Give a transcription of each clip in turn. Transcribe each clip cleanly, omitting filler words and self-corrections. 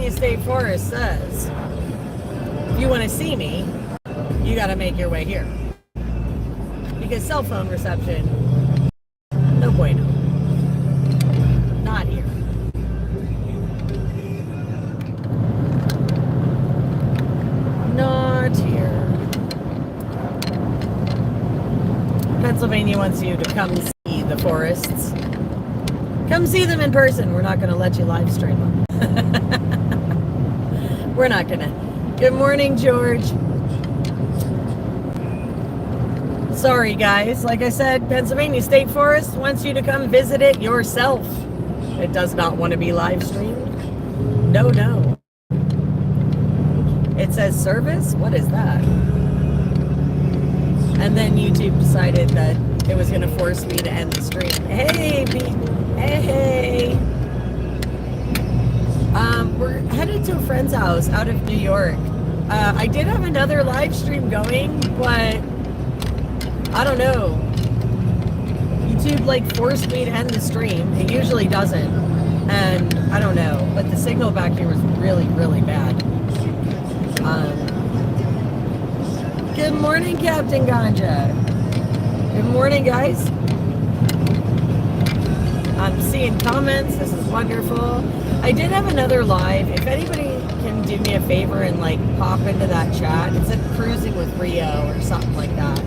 Pennsylvania State Forest says, if you want to see me, you got to make your way here. Because cell phone reception, no bueno. Not here. Not here. Pennsylvania wants you to come see the forests. Come see them in person. We're not going to let you live stream them. We're not going to. Good morning, George. Sorry, guys. Like I said, Pennsylvania State Forest wants you to come visit it yourself. It does not want to be live streamed. No, no. It says service? What is that? And then YouTube decided that it was going to force me to end the stream. Hey, Pete. Hey. We're headed to a friend's house out of New York. I did have another live stream going, but I don't know. YouTube forced me to end the stream. It usually doesn't. And I don't know, but the signal back here was really, really bad. Good morning, Captain Ganja. Good morning, guys. I'm seeing comments. This is wonderful. I did have another live. If anybody can do me a favor and pop into that chat, it said Cruising with Rio or something like that.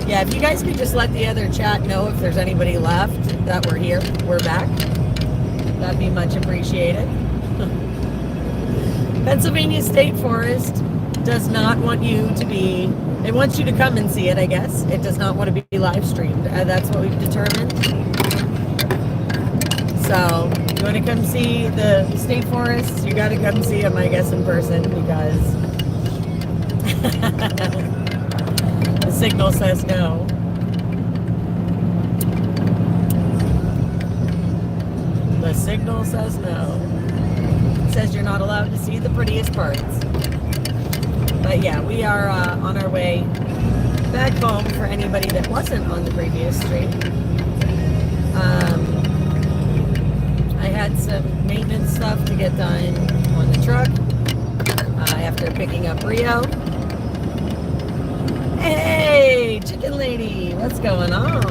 Yeah, if you guys could just let the other chat know if there's anybody left that we're here, we're back. That'd be much appreciated. Pennsylvania State Forest does not want you to be, it wants you to come and see it, I guess. It does not want to be live streamed. That's what we've determined. So, you want to come see the state forests, you got to come see them, I guess, in person, because the signal says no. The signal says no. It says you're not allowed to see the prettiest parts. But yeah, we are on our way back home for anybody that wasn't on the previous stream. I had some maintenance stuff to get done on the truck after picking up Rio. Hey, chicken lady, what's going on?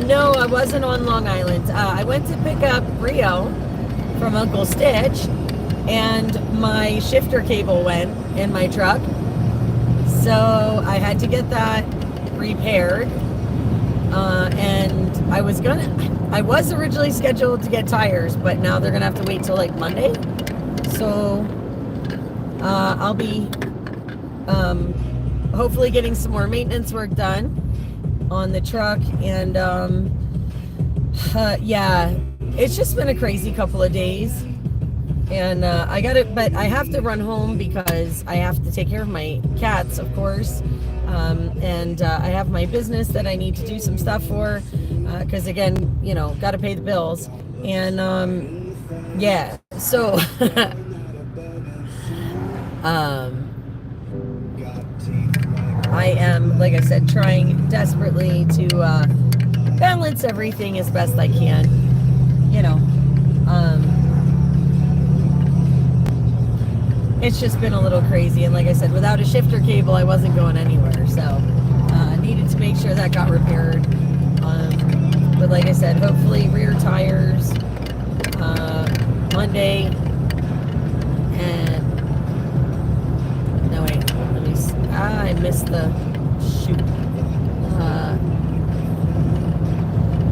No, I wasn't on Long Island. I went to pick up Rio from Uncle Stitch, and my shifter cable went in my truck. So I had to get that repaired. And I was originally scheduled to get tires, but now they're gonna have to wait till Monday. So I'll be hopefully getting some more maintenance work done on the truck. And yeah, it's just been a crazy couple of days. And but I have to run home because I have to take care of my cats, of course. And I have my business that I need to do some stuff for, because again, got to pay the bills. And yeah, so I am, like I said, trying desperately to balance everything as best I can. It's just been a little crazy, and like I said, without a shifter cable, I wasn't going anywhere, so I needed to make sure that got repaired. But like I said, hopefully rear tires Monday, and no wait, let me see. I missed the shoot.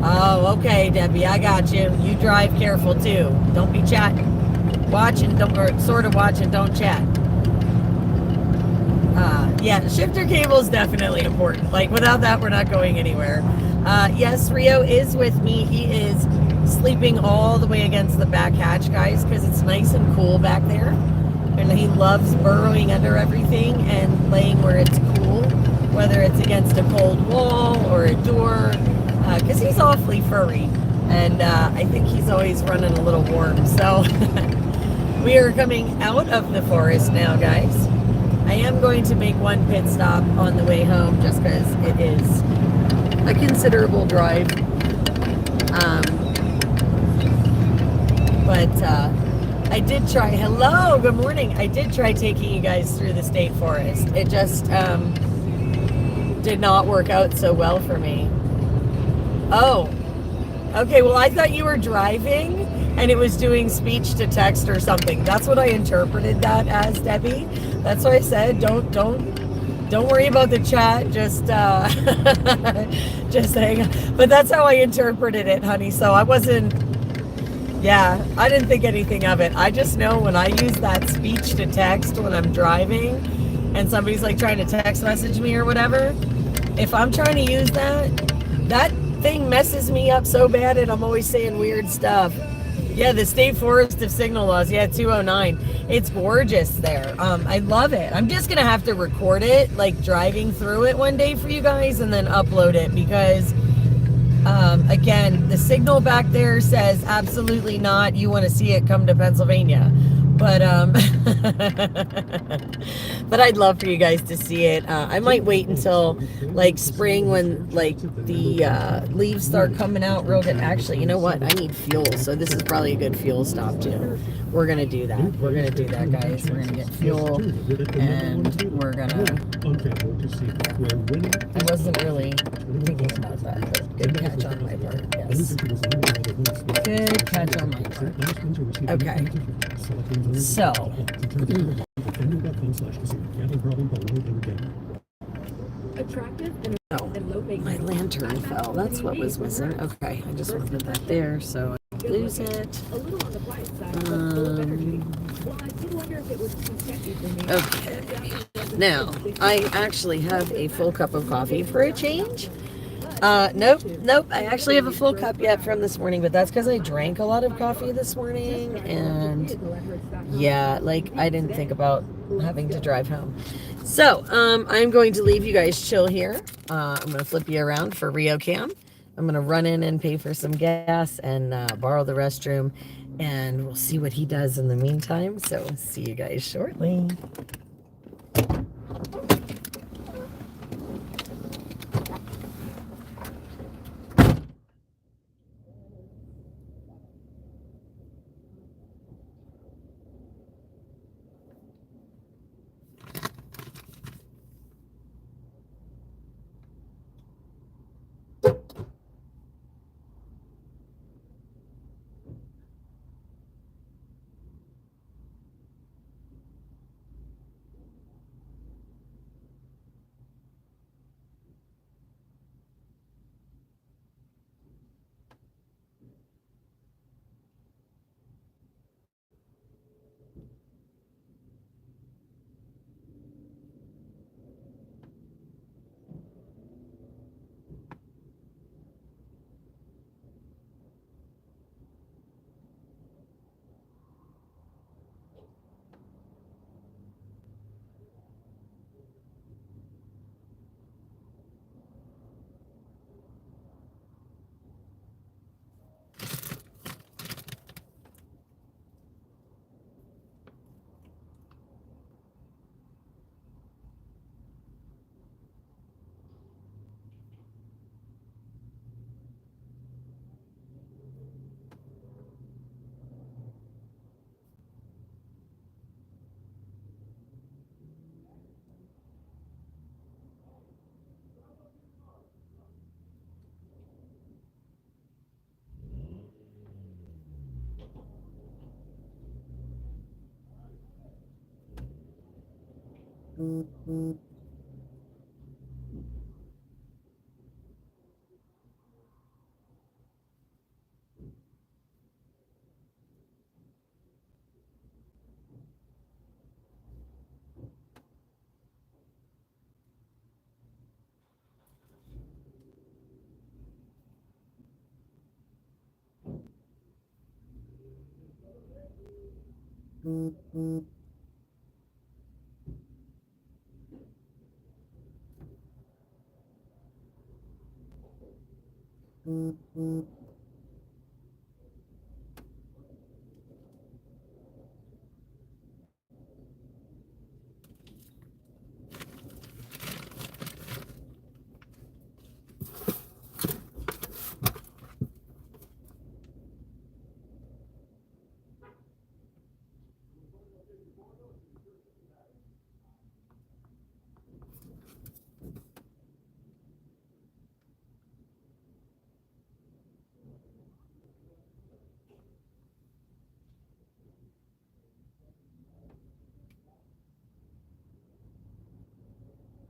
Oh, okay, Debbie, I got you. You drive careful too. Don't be chatting. Watch and don't, or sort of watch and don't chat. Yeah, the shifter cable is definitely important. Without that, we're not going anywhere. Yes, Rio is with me. He is sleeping all the way against the back hatch, guys, because it's nice and cool back there. And he loves burrowing under everything and laying where it's cool, whether it's against a cold wall or a door, because he's awfully furry. And I think he's always running a little warm. So we are coming out of the forest now, guys. I am going to make one pit stop on the way home just because it is a considerable drive. But I did try. Hello, good morning. I did try taking you guys through the state forest. It just did not work out so well for me. Oh, okay. Well, I thought you were driving and it was doing speech to text or something. That's what I interpreted that as, Debbie. That's what I said. Don't worry about the chat. Just just hang on. But that's how I interpreted it, honey. So I wasn't. Yeah, I didn't think anything of it. I just know when I use that speech to text when I'm driving and somebody's like trying to text message me or whatever, if I'm trying to use that thing messes me up so bad and I'm always saying weird stuff. Yeah, the State Forest of Signal Laws. Yeah, 209. It's gorgeous there. I love it. I'm just going to have to record it, like driving through it one day for you guys and then upload it because... again, the signal back there says absolutely not. You want to see it, come to Pennsylvania. But but I'd love for you guys to see it. I might wait until like spring when like the leaves start coming out real good. Actually, you know what? I need fuel, so this is probably a good fuel stop too. We're gonna do that. We're gonna do that, guys. We're gonna get fuel, and we're gonna. I wasn't really thinking about that, but good catch on my part. Yes. Good catch on my part. Okay. So. Oh, my lantern fell. That's what was missing. Okay, I just want to put that there so I don't lose it. Okay. Now, I actually have a full cup of coffee for a change. Nope. I actually have a full cup yet from this morning, but that's because I drank a lot of coffee this morning, and yeah, like I didn't think about having to drive home. So, I'm going to leave you guys chill here. I'm going to flip you around for RioCam. I'm going to run in and pay for some gas and borrow the restroom, and we'll see what he does in the meantime. So, see you guys shortly.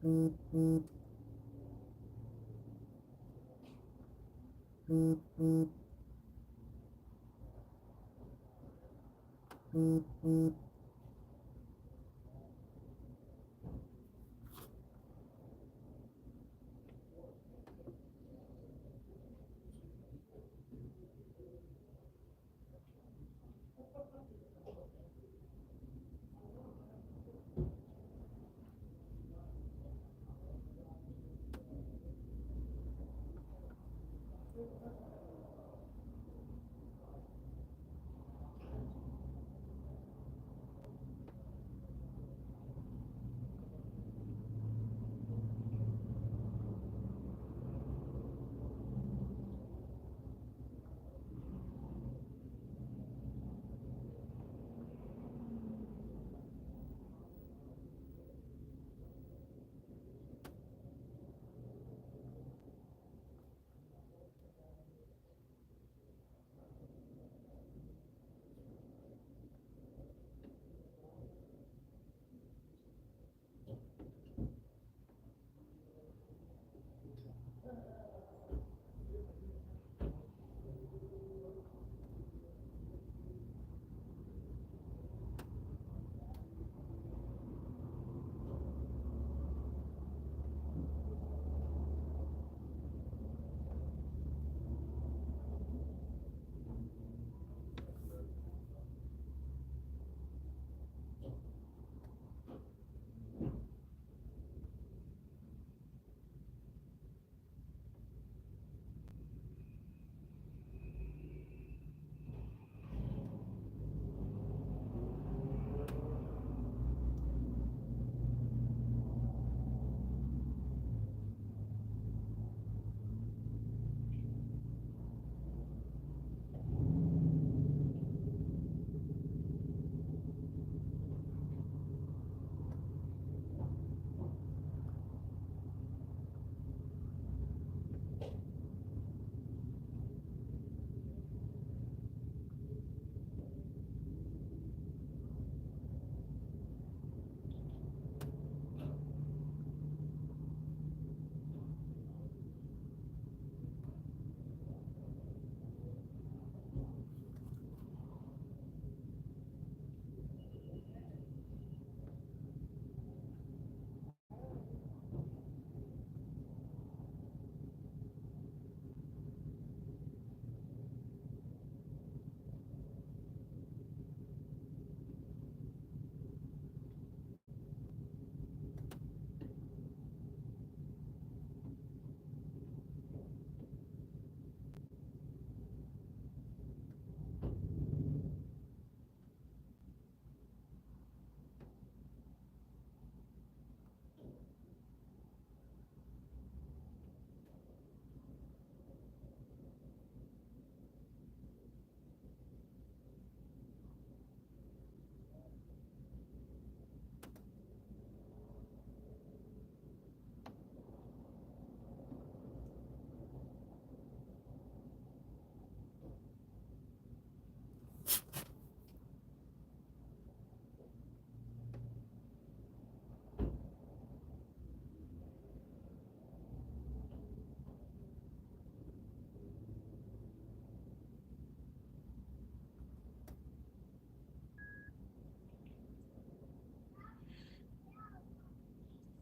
Are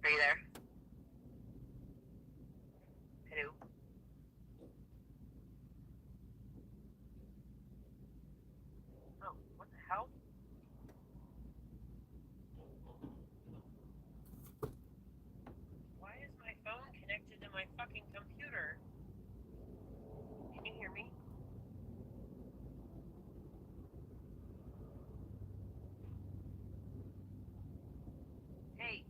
you there? Hello? Oh, what the hell? Why is my phone connected to my fucking computer? Can you hear me? Hey.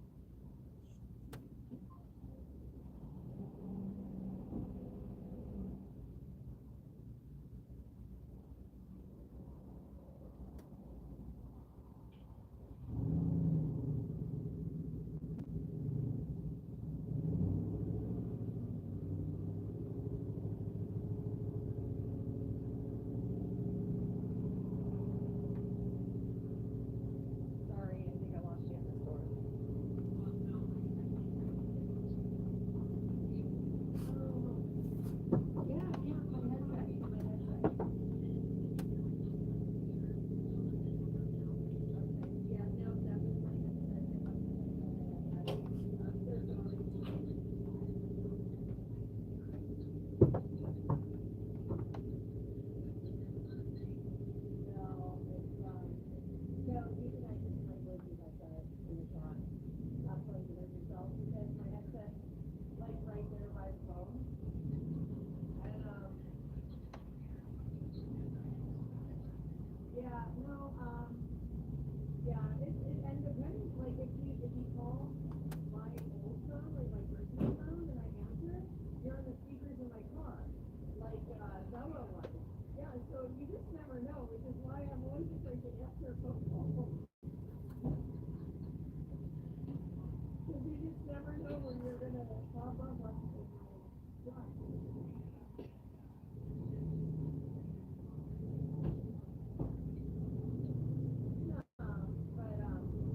You just never know when you're gonna pop up on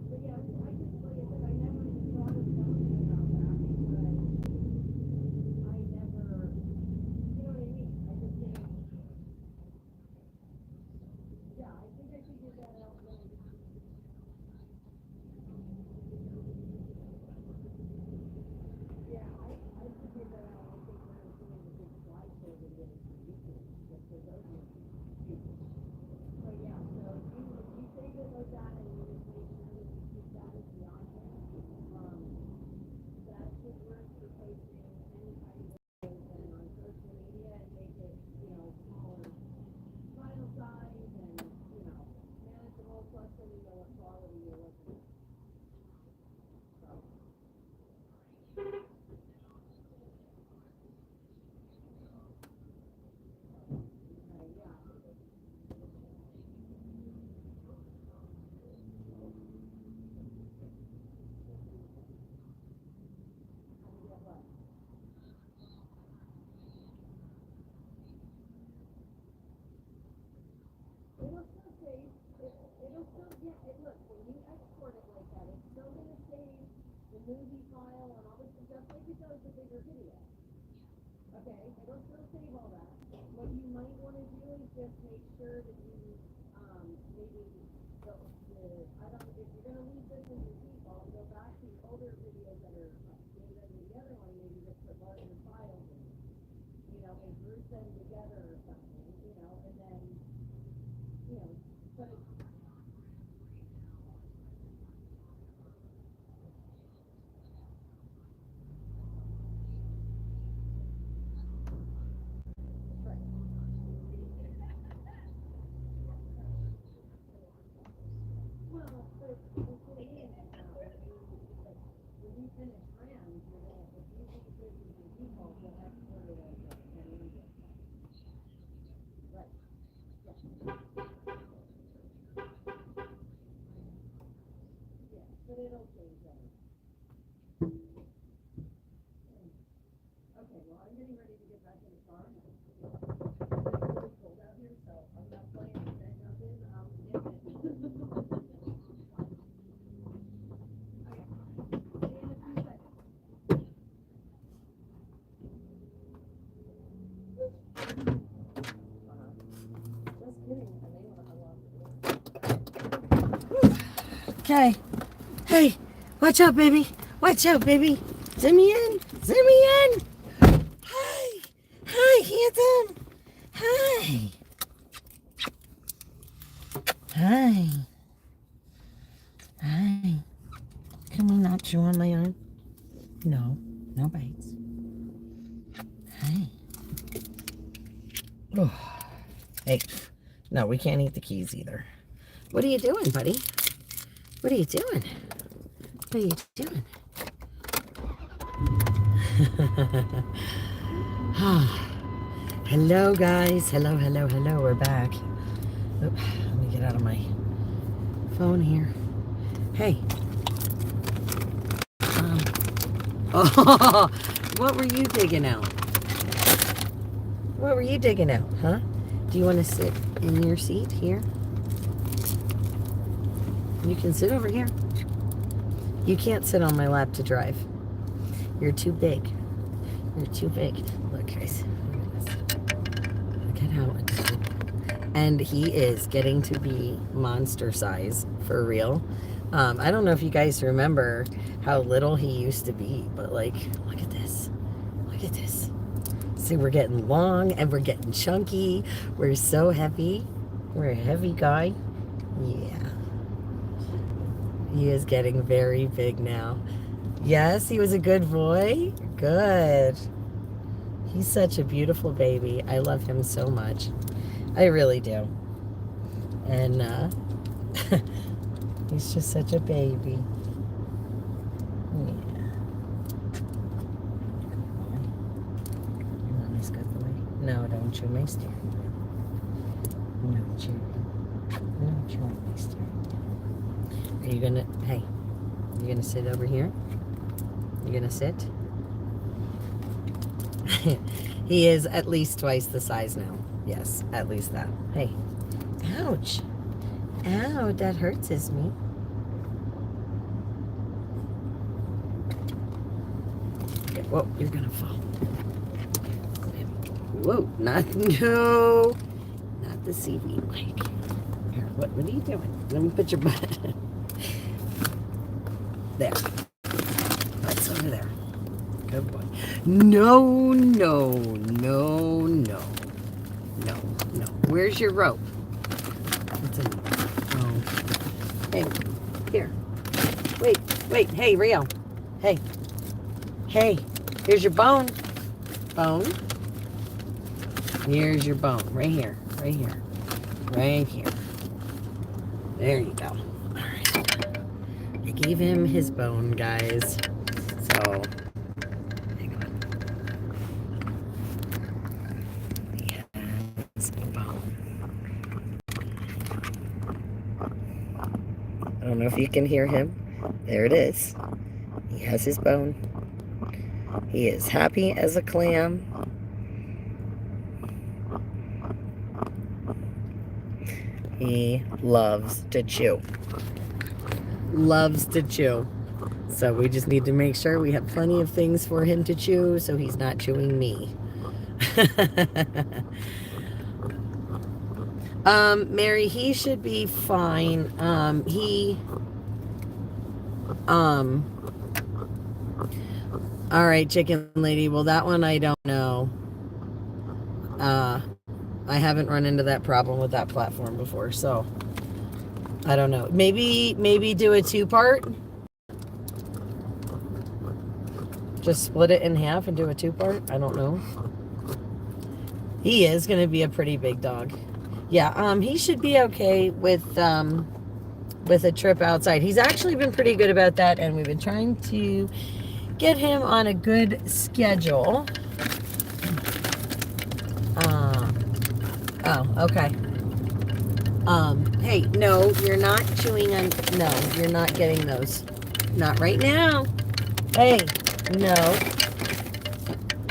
but yeah, I just like I said, I never even thought of something about that because I never, you know what I mean? I just didn't. Yeah, I think I figured that out really. Yeah, I figured that out. I think when I was doing the big slideshow videos for YouTube, just for those people. So yeah, so if you save it like that and you just make sure that you keep that as the option, that should work for posting any kind of videos then on social media and make it, you know, smaller file size and, you know, manageable, plus then you know what quality you're looking at. So, okay, yeah. How to get what? It'll still save. It'll still, yeah, look, when you export it like that, it's still gonna save the movie file and all this stuff like it does the bigger video. Okay, it'll still save all that. What you might wanna do is just make sure that you, maybe I don't, if you're gonna leave this in your default, go back to your older videos that are saved under the other one, maybe just put larger files in, you know, and group them together or something, you know, and then, you know, but it's right. Well, but the thing is, when you finish RAMs, you're gonna, if you leave this as your default, you'll export it as an media. Right, yeah, yeah, but it'll change that. Okay, well, I'm getting ready to get back in the car. It's really cold out here, so I'm not playing today, nothing, get it. Okay, see you in a few seconds. Just kidding, I may wanna unlock it. Okay. Hey, watch out, baby. Watch out, baby. Zoom me in. Zoom me in. Hi. Hi, handsome. Hi. Hi. Hi. Can we not chew on my arm? No. No bites. Hi. Oh. Hey. No, we can't eat the keys either. What are you doing, buddy? What are you doing? What are you doing? Hello, guys. Hello, hello, hello. We're back. Oh, let me get out of my phone here. Hey. Oh, what were you digging out? What were you digging out, huh? Do you want to sit in your seat here? You can sit over here. You can't sit on my lap to drive. You're too big. You're too big. Look, guys. Look at how. And he is getting to be monster size for real. I don't know if you guys remember how little he used to be, but like, look at this. Look at this. See, we're getting long and we're getting chunky. We're so heavy. We're a heavy guy. Yeah. He is getting very big now. Yes, he was a good boy. Good. He's such a beautiful baby. I love him so much. I really do. And he's just such a baby. Yeah. Mommy's got the way. No, don't chew my steering wheel. No chewing. Are you gonna, hey, you gonna sit over here? You gonna sit? He is at least twice the size now. Yes, at least that. Hey. Ouch. Ow, that hurts me. Okay, whoa, you're gonna fall. Whoa, not the seaweed, Mike. Here, what are you doing? Let me put your butt. There. That's over there. Good boy. No. Where's your rope? It's in. Oh. Hey, here. Wait. Hey, Rio. Hey. Here's your bone. Here's your bone. Right here. There you go. All right. I gave him his bone, guys. So, hang on. He has a bone. I don't know if you can hear him. There it is. He has his bone. He is happy as a clam. He loves to chew. So we just need to make sure we have plenty of things for him to chew so he's not chewing me. Mary, he should be fine. All right, chicken lady. Well, that one I don't know. I haven't run into that problem with that platform before, so I don't know. Maybe do a 2-part. Just split it in half and do a 2-part. I don't know. He is going to be a pretty big dog. Yeah, he should be okay with a trip outside. He's actually been pretty good about that, and we've been trying to get him on a good schedule. Oh, okay. Hey, no, you're not chewing on, no, you're not getting those. Not right now. Hey, no.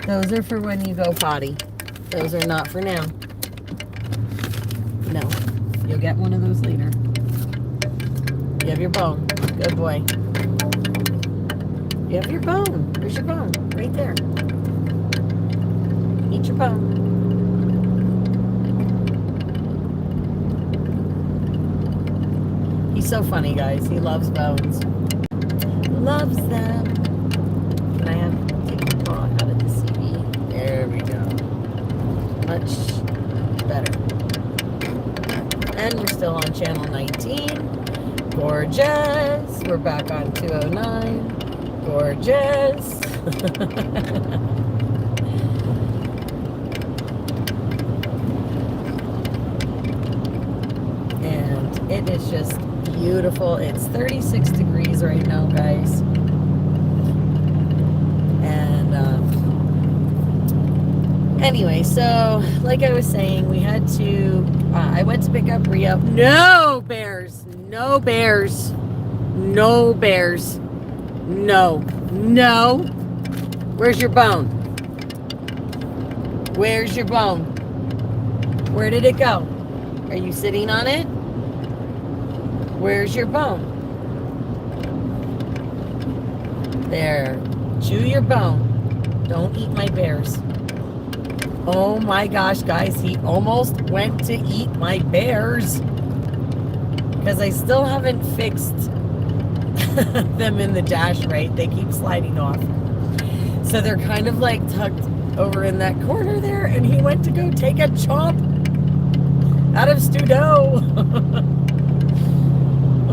Those are for when you go potty. Those are not for now. No, you'll get one of those later. You have your bone. Good boy. You have your bone. There's your bone. Right there. Eat your bone. He's so funny, guys. He loves bones. Loves them. Can I take the paw out of the CV? There we go. Much better. And we're still on channel 19. Gorgeous. We're back on 209. Gorgeous. And it is just beautiful. It's 36 degrees right now, guys. And anyway, so like I was saying, we had to I went to pick up Rio. No bears. No bears. No bears. No. Where's your bone? Where's your bone? Where did it go? Are you sitting on it? Where's your bone? There. Chew your bone. Don't eat my bears. Oh my gosh, guys. He almost went to eat my bears. Because I still haven't fixed them in the dash right. They keep sliding off. So they're kind of like tucked over in that corner there. And he went to go take a chomp out of Studo.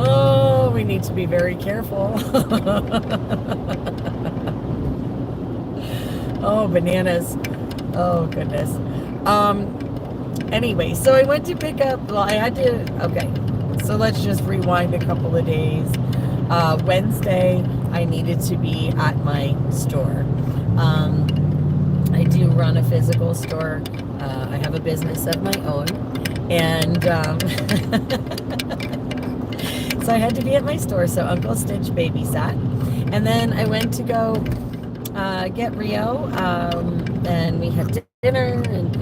Oh, we need to be very careful. Oh, bananas. Oh, goodness. Anyway, so I went to pick up, well, I had to, okay. So let's just rewind a couple of days. Wednesday, I needed to be at my store. I do run a physical store. I have a business of my own. And so I had to be at my store. So Uncle Stitch babysat. And then I went to go get Rio. And we had dinner, and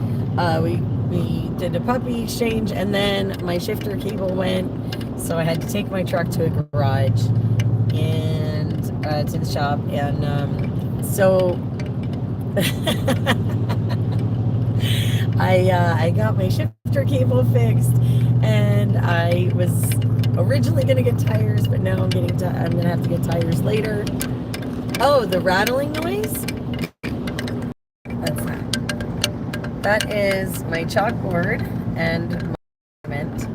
we did a puppy exchange. And then my shifter cable went. So I had to take my truck to a garage and to the shop. And so I got my shifter cable fixed, and I was originally gonna get tires, but now I'm gonna have to get tires later. Oh, the rattling noise? That's not. That is my chalkboard and my ornament,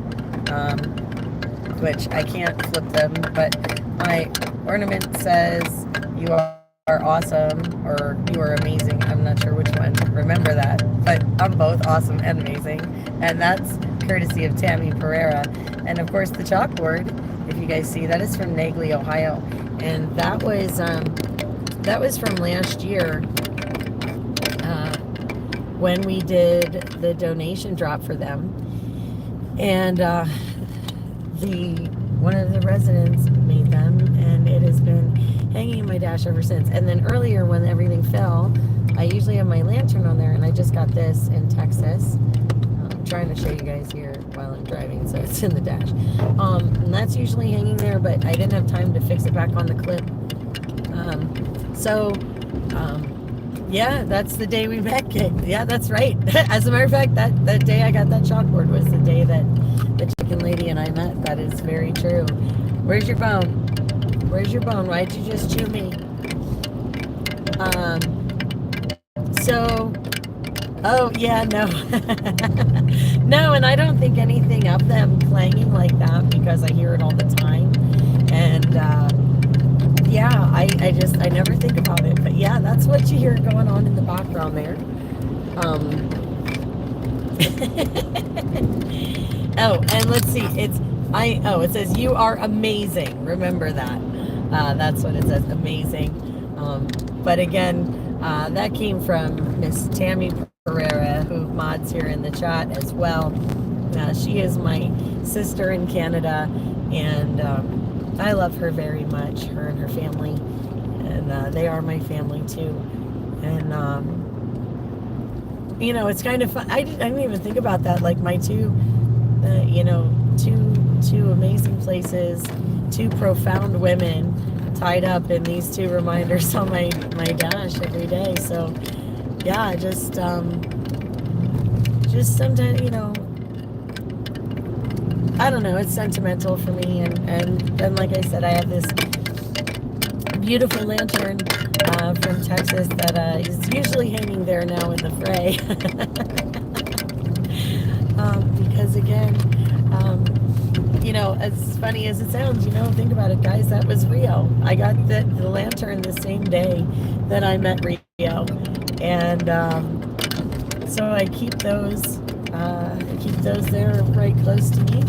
which I can't flip them, but my ornament says "You are awesome" or "You are amazing." I'm not sure which one. Remember that, but I'm both awesome and amazing, and that's courtesy of Tammy Pereira. And of course, the chalkboard, if you guys see, that is from Nagley, Ohio, and that was from last year when we did the donation drop for them, and one of the residents made them, and it has been hanging in my dash ever since. And then earlier, when everything fell, I usually have my lantern on there, and I just got this in Texas. I'm trying to show you guys here while I'm driving, so it's in the dash. And that's usually hanging there, but I didn't have time to fix it back on the clip. Yeah, that's the day we met, Kate. Yeah, that's right. As a matter of fact, that day I got that chalkboard was the day that the chicken lady and I met. That is very true. Where's your bone? Where's your bone? Why'd you just chew me? Oh yeah, no. No, and I don't think anything of them clanging like that because I hear it all the time. And yeah, I never think about it. But yeah, that's what you hear going on in the background there. Oh, and let's see. It says "You are amazing." Remember that. That's what it says, amazing. But again, that came from Miss Tammy Pereira, who mods here in the chat as well. She is my sister in Canada, and I love her very much, her and her family, and they are my family too. And you know, it's kind of fun. I didn't even think about that. Like my two amazing places, two profound women tied up in these two reminders on my dash every day. So yeah, just sometimes, you know, I don't know, it's sentimental for me. And then, like I said, I have this beautiful lantern from Texas that is usually hanging there now in the fray. Because again, you know, as funny as it sounds, you know, think about it, guys, that was Rio. I got the lantern the same day that I met Rio. And so I keep those there right close to me.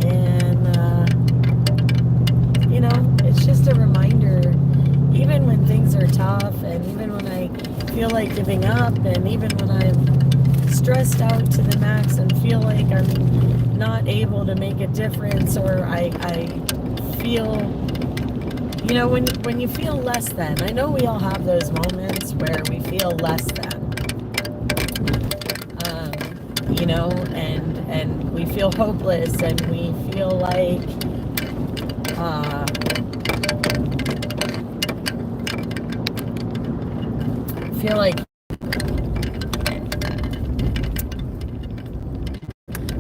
And you know, it's just a reminder, even when things are tough, and even when I feel like giving up, and even when I'm stressed out to the max and feel like I'm not able to make a difference, or I feel, you know, when you feel less than, I know we all have those moments where we feel less than, you know, and we feel hopeless, and we feel like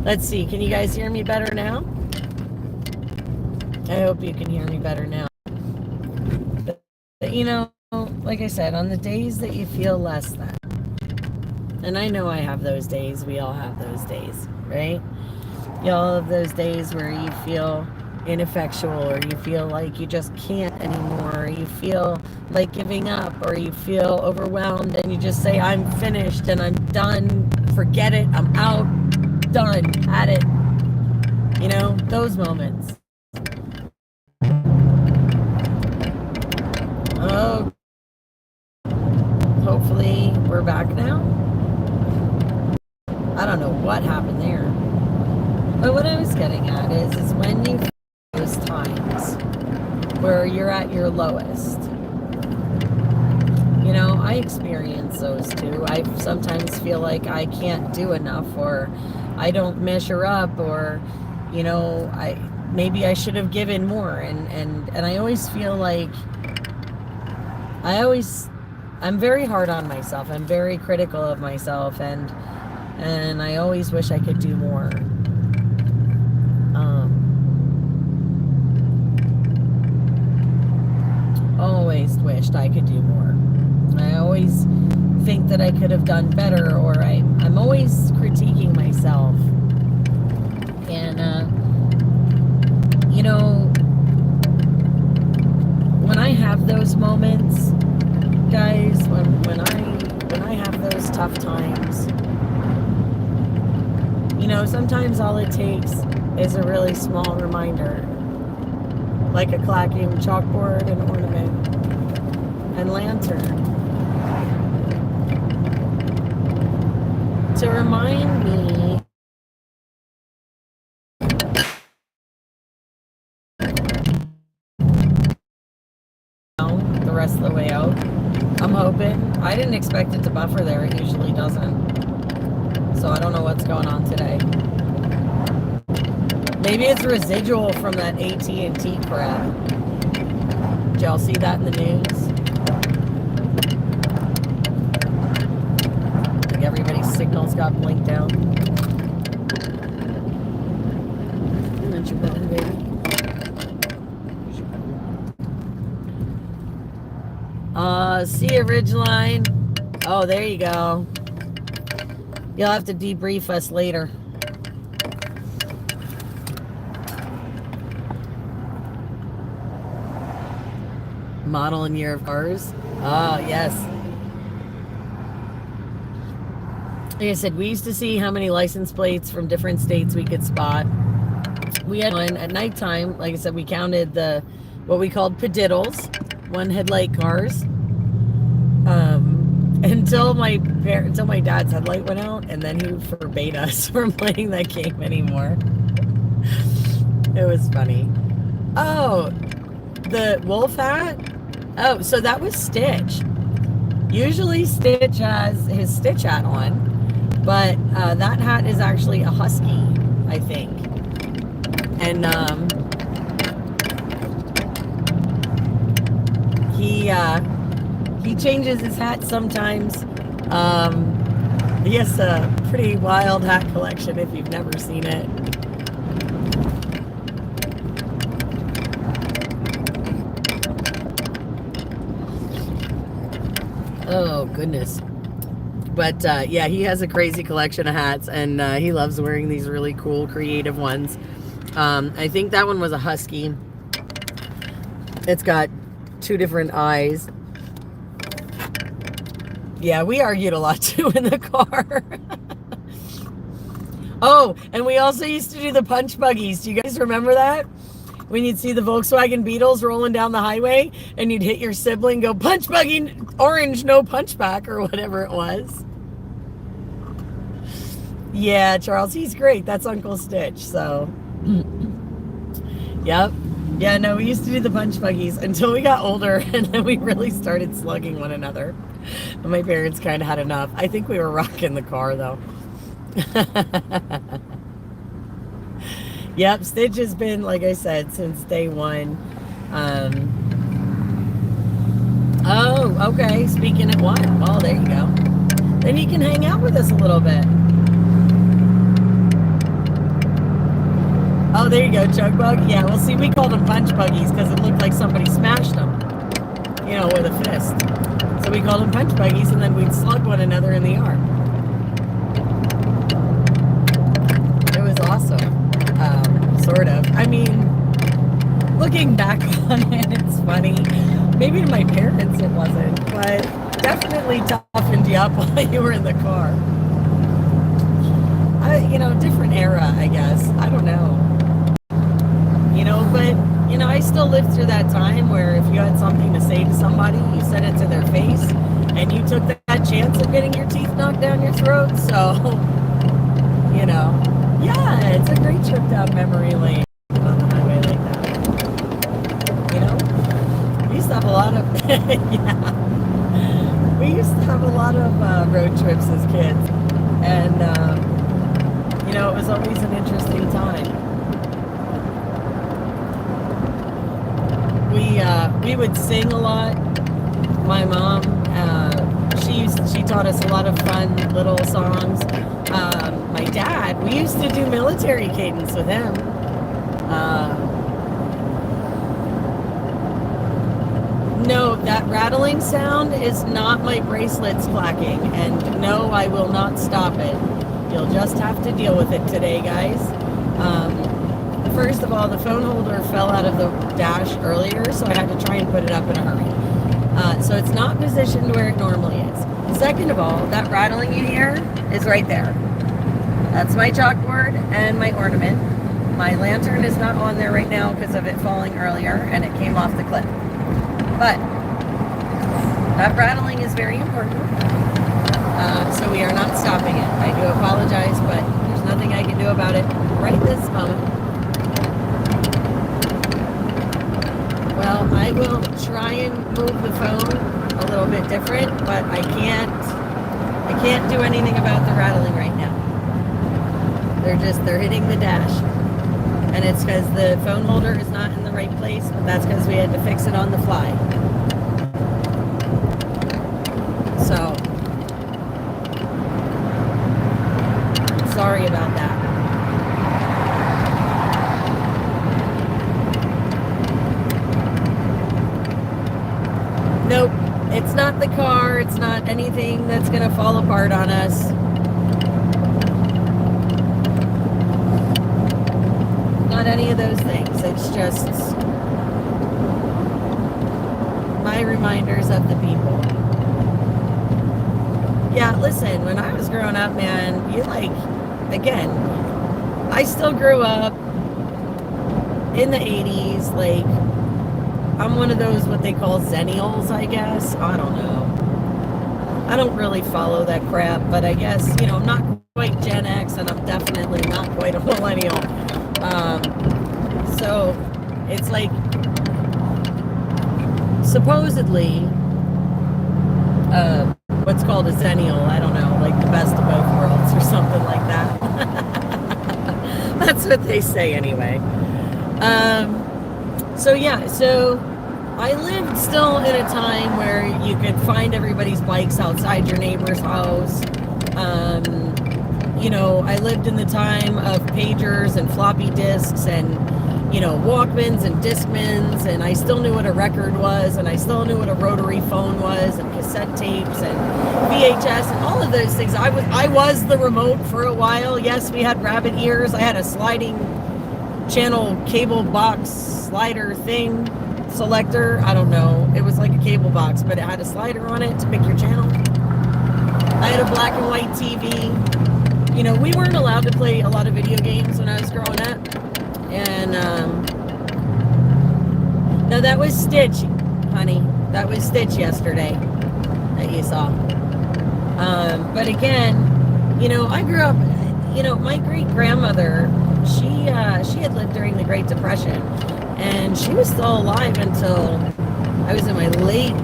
let's see, can you guys hear me better now? I hope you can hear me better now. But you know, like I said, on the days that you feel less than, and I know I have those days, we all have those days, right? You all have those days where you feel ineffectual, or you feel like you just can't anymore, or you feel like giving up, or you feel overwhelmed, and you just say, I'm finished and I'm done, forget it, I'm out, done, had it. You know, those moments. Oh, hopefully we're back now. I don't know what happened there. But what I was getting at is when you those times where you're at your lowest. You know, I experience those too. I sometimes feel like I can't do enough, or I don't measure up, or, you know, maybe I should have given more. And I always feel like I'm very hard on myself. I'm very critical of myself, and I always wish I could do more. Always wished I could do more. I always think that I could have done better, or I'm always critiquing myself. And, you know, when I have those moments, guys, when I have those tough times, you know, sometimes all it takes is a really small reminder, like a clacking chalkboard, an ornament, and lantern, to remind me the rest of the way out. I'm hoping. I didn't expect it to buffer there. It usually doesn't. So I don't know what's going on today. Maybe it's residual from that AT&T crap. Did y'all see that in the news? Like everybody's signals got blinked out. That's your button, baby. See you, Ridgeline. Oh, there you go. You'll have to debrief us later. Model and year of cars. Ah, yes. Like I said, we used to see how many license plates from different states we could spot. We had one at nighttime. Like I said, we counted what we called padiddles, one headlight cars. Until my dad's headlight went out, and then he forbade us from playing that game anymore. It was funny. Oh, the wolf hat? Oh, so that was Stitch. Usually Stitch has his Stitch hat on, but that hat is actually a husky, I think. And he changes his hat sometimes. He has a pretty wild hat collection if you've never seen it. Oh, goodness. But yeah, he has a crazy collection of hats, and he loves wearing these really cool, creative ones. I think that one was a husky. It's got 2 different eyes. Yeah, we argued a lot too in the car. Oh, and we also used to do the punch buggies. Do you guys remember that? When you'd see the Volkswagen Beetles rolling down the highway, and you'd hit your sibling, go, punch buggy, orange, no punchback, or whatever it was. Yeah, Charles, he's great. That's Uncle Stitch, so. Yep. Yeah, no, we used to do the punch buggies until we got older, and then we really started slugging one another. And my parents kind of had enough. I think we were rocking the car, though. Yep, Stitch has been, like I said, since day one. Oh, okay. Speaking at one. Well, there you go. Then you can hang out with us a little bit. Oh, there you go, Chug Bug. Yeah, well, see, we called them punch buggies because it looked like somebody smashed them, you know, with a fist. So we called them punch buggies, and then we'd slug one another in the yard. It was awesome, sort of. I mean, looking back on it, it's funny. Maybe to my parents it wasn't, but definitely toughened you up while you were in the car. You know, different era, I guess. I don't know. You know, but, you know, I still lived through that time where if you had something to say to somebody, you said it to their face, and you took that chance of getting your teeth knocked down your throat. So, you know. Yeah, it's a great trip down memory lane on the highway like that. You know, we used to have a lot of, yeah, we used to have a lot of road trips as kids, and you know, it was always an interesting time. We would sing a lot. My mom, she taught us a lot of fun little songs. My dad, we used to do military cadence with him. No, that rattling sound is not my bracelets clacking, and no, I will not stop it. You'll just have to deal with it today, guys. First of all, the phone holder fell out of the dash earlier, so I had to try and put it up in a hurry. So it's not positioned where it normally is. Second of all, that rattling you hear is right there. That's my chalkboard and my ornament. My lantern is not on there right now because of it falling earlier, and it came off the clip. But that rattling is very important, so we are not stopping it. I do apologize, but there's nothing I can do about it right this moment. Well, I will try and move the phone a little bit different, but I can't do anything about the rattling right now. They're hitting the dash. And it's because the phone holder is not in the right place, but that's because we had to fix it on the fly. So, sorry about that. Nope, it's not the car, it's not anything that's going to fall apart on us. Not any of those things. It's just my reminders of the people. Yeah, listen, when I was growing up, man, again, I still grew up in the 80s, I'm one of those, what they call Zennials, I guess. I don't know. I don't really follow that crap, but I guess, I'm not quite Gen X, and I'm definitely not quite a millennial. So it's supposedly, what's called a Zennial, I don't know, the best of both worlds or something like that. That's what they say anyway. So I lived still in a time where you could find everybody's bikes outside your neighbor's house. I lived in the time of pagers and floppy disks and, Walkmans and Discmans, and I still knew what a record was, and I still knew what a rotary phone was, and cassette tapes and VHS and all of those things. I was the remote for a while. Yes, we had rabbit ears. I had a sliding channel cable box slider thing. Selector, I don't know. It was like a cable box, but it had a slider on it to pick your channel. I had a black and white TV. We weren't allowed to play a lot of video games when I was growing up. And, no, that was Stitch, honey. That was Stitch yesterday that you saw. But again, I grew up, my great-grandmother, she had lived during the Great Depression. And she was still alive until I was in my late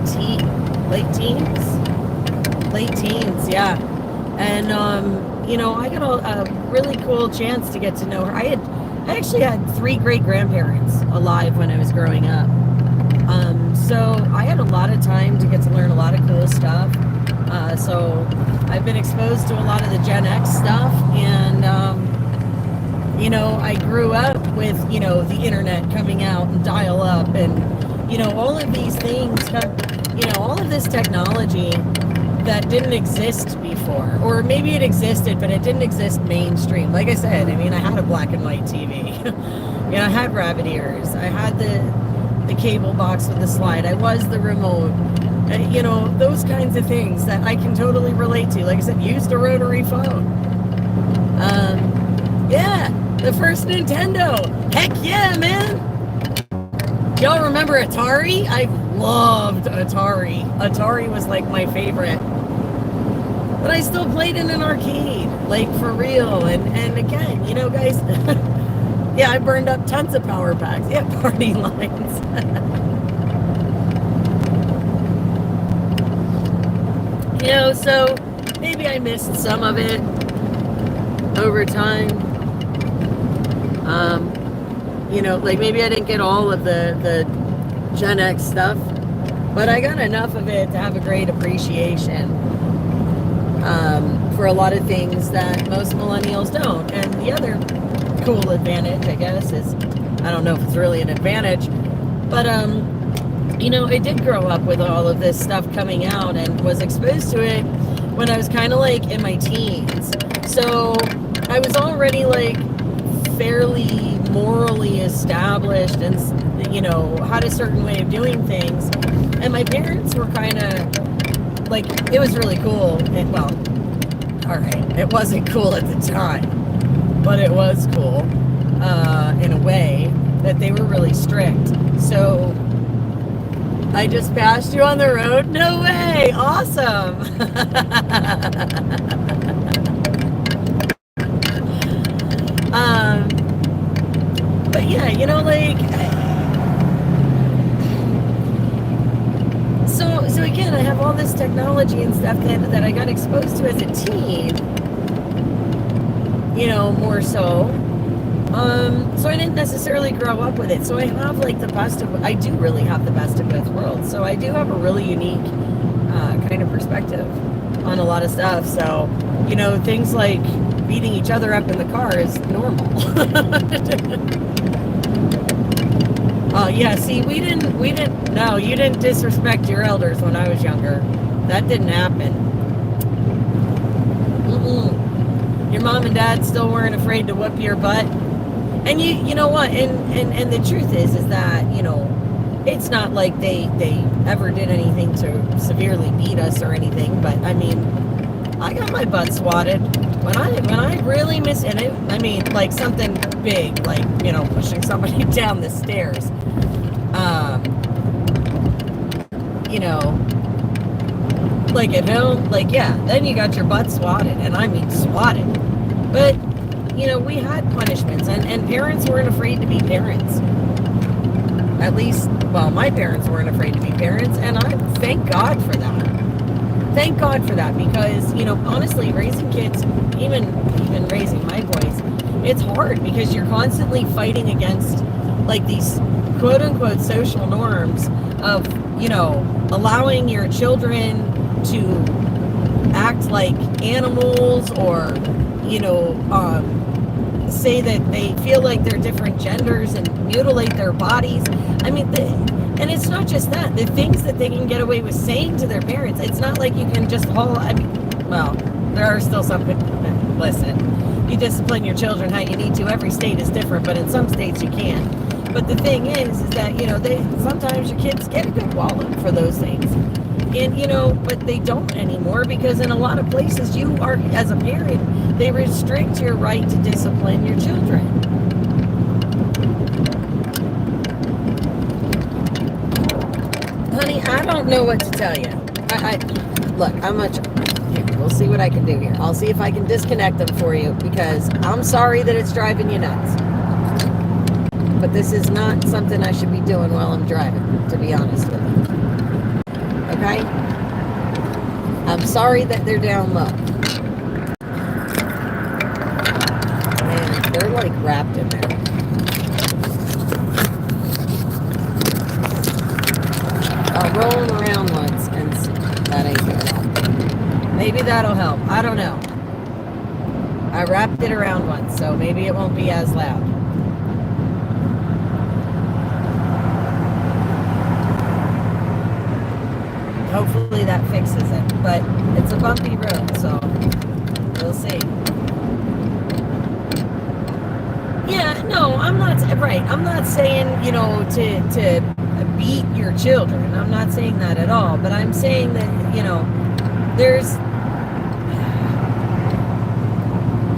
teens, yeah. And, I got a really cool chance to get to know her. I actually had 3 great-grandparents alive when I was growing up. So I had a lot of time to get to learn a lot of cool stuff. So I've been exposed to a lot of the Gen X stuff, and, I grew up with, the internet coming out and dial up and, all of these things, all of this technology that didn't exist before. Or maybe it existed, but it didn't exist mainstream. Like I said, I had a black and white TV. I had rabbit ears. I had the cable box with the slide. I was the remote. Those kinds of things that I can totally relate to. Like I said, used a rotary phone. Yeah, the first Nintendo. Heck yeah, man. Y'all remember Atari? I loved Atari. Atari was my favorite. but I still played in an arcade, like for real. And again, you know, guys, yeah, I burned up tons of power packs. Yeah, party lines. You know, so maybe I missed some of it over time. You know, like maybe I didn't get all of the Gen X stuff, but I got enough of it to have a great appreciation for a lot of things that most millennials don't. And the other cool advantage, I guess, is, I don't know if it's really an advantage, but you know, I did grow up with all of this stuff coming out and was exposed to it when I was kind of like in my teens. So I was already like fairly morally established and, you know, had a certain way of doing things. And my parents were kind of like, it was really cool. And, well, all right, it wasn't cool at the time, but it was cool in a way that they were really strict. So I just passed you on the road? No way! Awesome! But yeah, you know, like, so again, I have all this technology and stuff that I got exposed to as a teen, you know, more so. So I didn't necessarily grow up with it. So I have like I do really have the best of both worlds. So I do have a really unique kind of perspective on a lot of stuff. So, you know, things like beating each other up in the car is normal. Oh yeah, see, no, you didn't disrespect your elders when I was younger. That didn't happen. Mm-mm. Your mom and dad still weren't afraid to whoop your butt. And you know what? And the truth is that, you know, it's not like they ever did anything to severely beat us or anything. But I mean, I got my butt swatted when I really miss it. I mean, like something big, like, you know, pushing somebody down the stairs. You know, like at home, like, yeah, then you got your butt swatted, and I mean swatted. But you know, we had punishments, and parents weren't afraid to be parents. At least, well, my parents weren't afraid to be parents, and I thank God for that. Thank God for that, because, you know, honestly, raising kids, even raising my boys, it's hard because you're constantly fighting against, like, these quote-unquote social norms of, you know, allowing your children to act like animals or, you know, say that they feel like they're different genders and mutilate their bodies. I mean, and it's not just that. The things that they can get away with saying to their parents, it's not like you can just I mean, well, there are still some, listen, you discipline your children how you need to. Every state is different, but in some states you can. But the thing is that, you know, sometimes your kids get a good wallop for those things. And, you know, but they don't anymore, because in a lot of places you are, as a parent, they restrict your right to discipline your children. Honey, I don't know what to tell you. Look, here, we'll see what I can do here. I'll see if I can disconnect them for you, because I'm sorry that it's driving you nuts. But this is not something I should be doing while I'm driving, to be honest with you. Okay? I'm sorry that they're down low. Man, they're like wrapped in there. I'll roll them around once and see. That ain't gonna help. Maybe that'll help. I don't know. I wrapped it around once, so maybe it won't be as loud. Hopefully that fixes it, but it's a bumpy road, so we'll see. Yeah, no, I'm not, right, I'm not saying, you know, to beat your children. I'm not saying that at all, but I'm saying that, you know,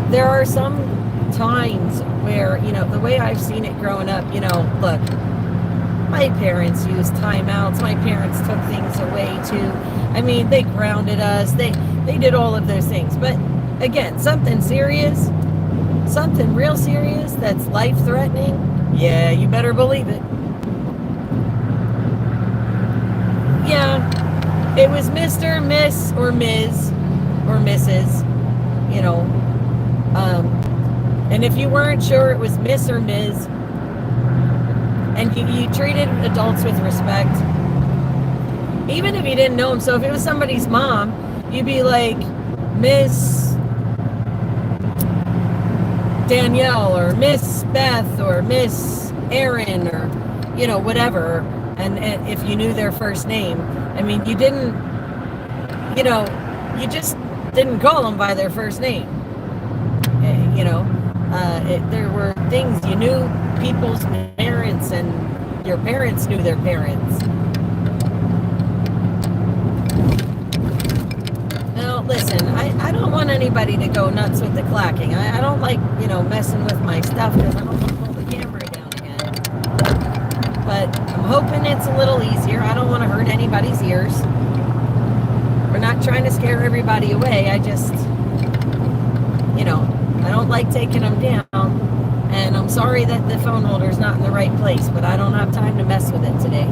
there are some times where, you know, the way I've seen it growing up, you know, look, My parents used timeouts. My parents took things away too. I mean, they grounded us. They did all of those things. But again, something serious, something real serious that's life-threatening, yeah, you better believe it. Yeah, it was Mr., Miss, or Ms., or Mrs., you know. And if you weren't sure it was Miss or Ms., and you treated adults with respect, even if you didn't know them. So if it was somebody's mom, you'd be like, Miss Danielle, or Miss Beth, or Miss Erin, or, you know, whatever. And if you knew their first name, I mean, you didn't, you know, you just didn't call them by their first name. You know, there were things, you knew people's parents, and your parents knew their parents. Now, listen, I don't want anybody to go nuts with the clacking. I don't like, you know, messing with my stuff because I don't want to pull the camera down again. But I'm hoping it's a little easier. I don't want to hurt anybody's ears. We're not trying to scare everybody away. I just, you know, I don't like taking them down. And I'm sorry that the phone holder's not in the right place, but I don't have time to mess with it today.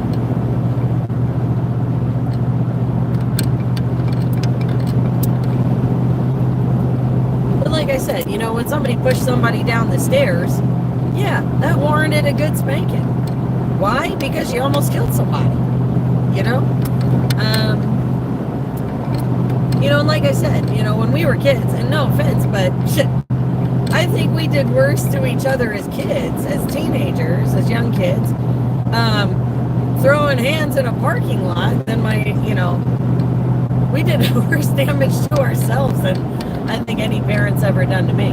But like I said, you know, when somebody pushed somebody down the stairs, yeah, that warranted a good spanking. Why? Because you almost killed somebody, you know? You know, and like I said, you know, when we were kids, and no offense, but shit, I think we did worse to each other as kids, as teenagers, as young kids, throwing hands in a parking lot than you know, we did worse damage to ourselves than I think any parent's ever done to me.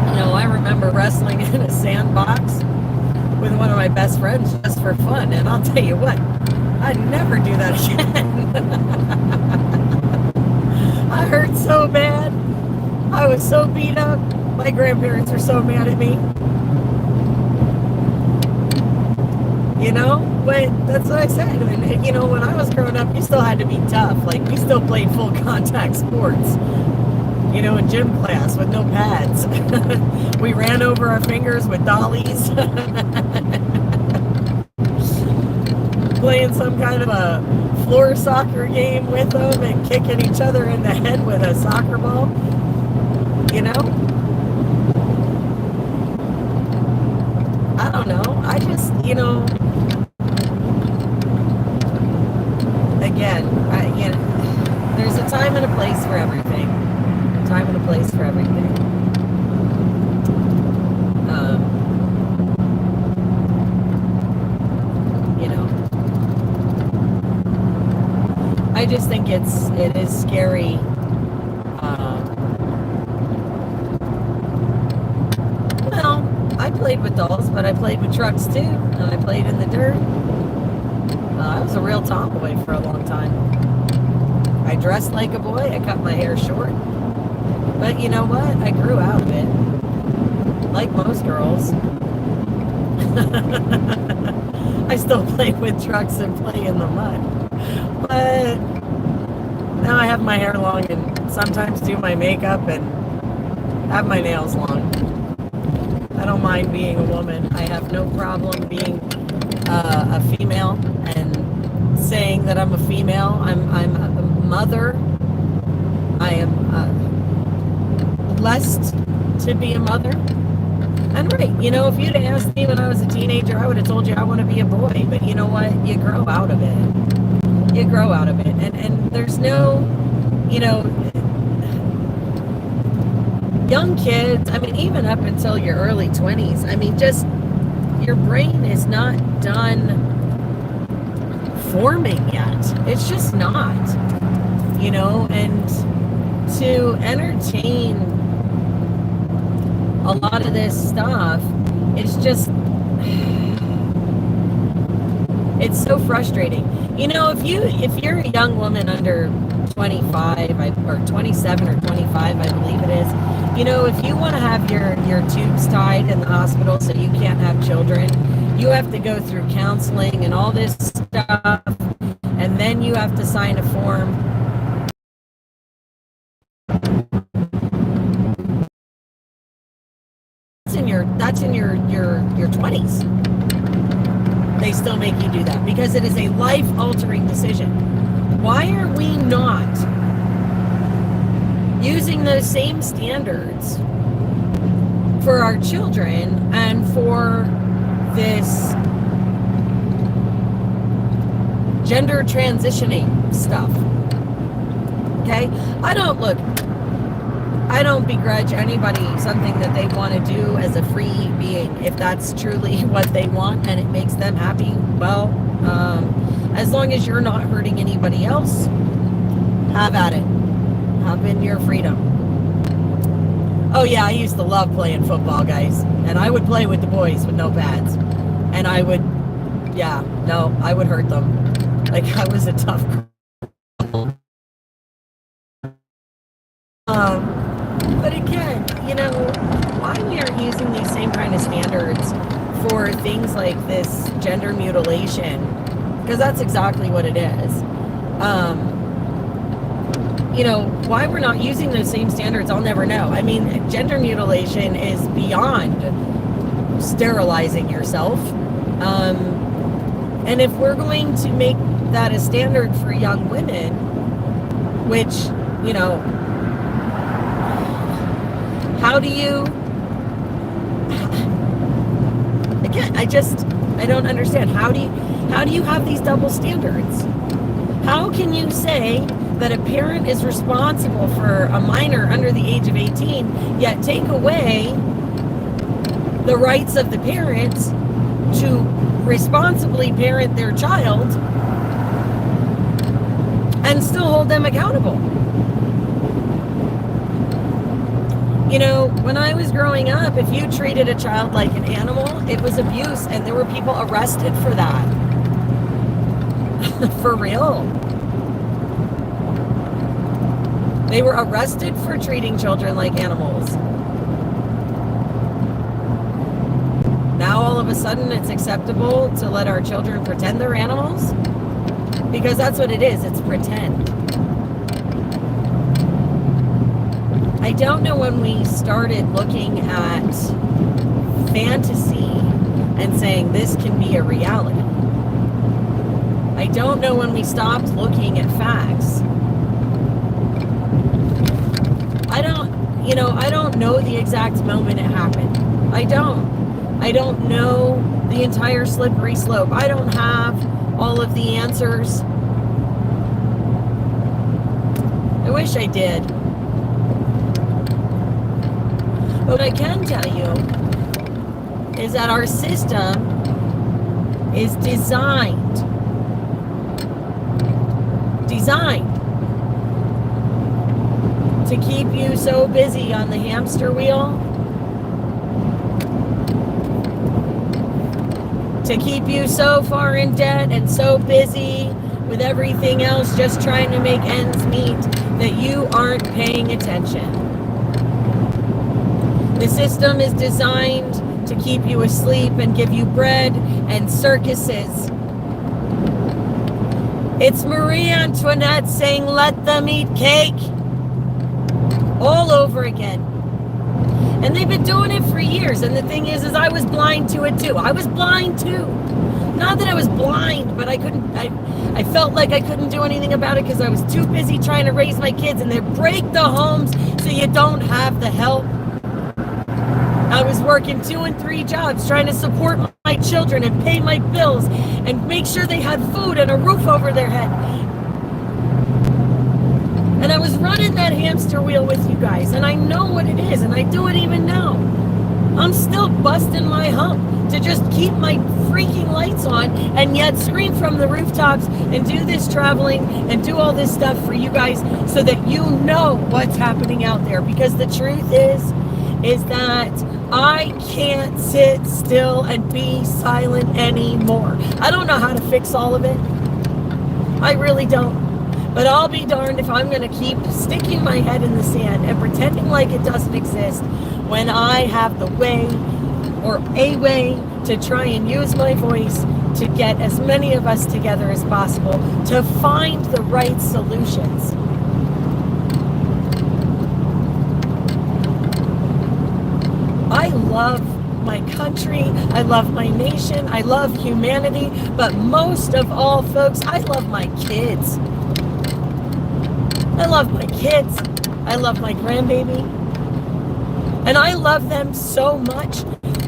You know, I remember wrestling in a sandbox with one of my best friends just for fun, and I'll tell you what, I'd never do that again. I hurt so bad. I was so beat up. My grandparents were so mad at me. You know, but that's what I said. And, you know, when I was growing up, you still had to be tough. Like, we still played full contact sports, you know, in gym class with no pads. We ran over our fingers with dollies. Playing some kind of a floor soccer game with them and kicking each other in the head with a soccer ball. You know? I don't know. I just, you know, again, you know, there's a time and a place for everything. A time and a place for everything. You know, I just think it is scary. I played with dolls, but I played with trucks too, and I played in the dirt. I was a real tomboy for a long time. I dressed like a boy. I cut my hair short. But you know what? I grew out of it. Like most girls. I still play with trucks and play in the mud. But now I have my hair long and sometimes do my makeup and have my nails long. I don't mind being a woman. I have no problem being a female and saying that I'm a female. I'm a mother. I am blessed to be a mother. And right, you know, if you'd asked me when I was a teenager, I would have told you I want to be a boy. But you know what? You grow out of it. You grow out of it. And there's no, you know, young kids, I mean, even up until your early 20s, I mean, just your brain is not done forming yet. It's just not, you know, and to entertain a lot of this stuff, it's just, it's so frustrating. You know, if you're a young woman under 25 or 27 or 25, I believe it is, you know, if you want to have your tubes tied in the hospital so you can't have children, You have to go through counseling and all this stuff, and then you have to sign a form. That's in your 20s. They still make you do that because it is a life-altering decision. Why are we not using those same standards for our children and for this gender transitioning stuff? Okay? I don't begrudge anybody something that they want to do as a free being. If that's truly what they want and it makes them happy, well, as long as you're not hurting anybody else, have at it. Have in your freedom. Oh yeah, I used to love playing football, guys. And I would play with the boys with no pads. And I would hurt them. Like, I was a tough girl. But again, why we aren't using these same kind of standards for things like this gender mutilation, because that's exactly what it is. Why we're not using those same standards, I'll never know. I mean, gender mutilation is beyond sterilizing yourself. And if we're going to make that a standard for young women, which, how do you, again, I don't understand. How do you have these double standards? How can you say that a parent is responsible for a minor under the age of 18, yet take away the rights of the parents to responsibly parent their child and still hold them accountable? When I was growing up, if you treated a child like an animal, it was abuse, and there were people arrested for that. For real. They were arrested for treating children like animals. Now all of a sudden it's acceptable to let our children pretend they're animals? Because that's what it is, it's pretend. I don't know when we started looking at fantasy and saying this can be a reality. I don't know when we stopped looking at facts. I don't know the exact moment it happened. I don't know the entire slippery slope. I don't have all of the answers. I wish I did. But what I can tell you is that our system is designed to keep you so busy on the hamster wheel, to keep you so far in debt and so busy with everything else just trying to make ends meet that you aren't paying attention. The system is designed to keep you asleep and give you bread and circuses. It's Marie Antoinette saying, let them eat cake, all over again. And they've been doing it for years. And the thing is I was blind to it too. I was blind too. Not that I was blind, but I felt like I couldn't do anything about it because I was too busy trying to raise my kids, and they break the homes so you don't have the help. I was working 2 and 3 jobs trying to support my children and pay my bills and make sure they had food and a roof over their head. And I was running that hamster wheel with you guys, and I know what it is, and I do it even now. I'm still busting my hump to just keep my freaking lights on and yet scream from the rooftops and do this traveling and do all this stuff for you guys so that you know what's happening out there. Because the truth is that I can't sit still and be silent anymore. I don't know how to fix all of it. I really don't. But I'll be darned if I'm going to keep sticking my head in the sand and pretending like it doesn't exist when I have the way or a way to try and use my voice to get as many of us together as possible to find the right solutions. I love my country, I love my nation, I love humanity, but most of all, folks, I love my kids. I love my kids. I love my grandbaby. And I love them so much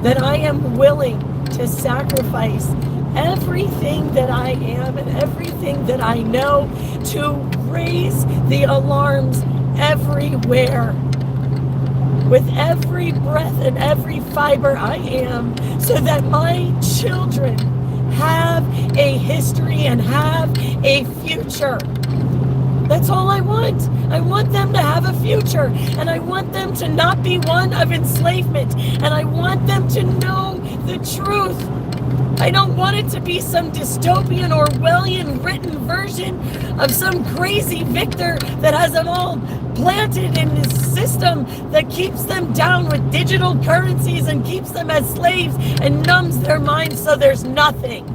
that I am willing to sacrifice everything that I am and everything that I know to raise the alarms everywhere. With every breath and every fiber I am, so that my children have a history and have a future. That's all I want. I want them to have a future, and I want them to not be one of enslavement, and I want them to know the truth. I don't want it to be some dystopian Orwellian written version of some crazy victor that has them all planted in his system that keeps them down with digital currencies and keeps them as slaves and numbs their minds so there's nothing.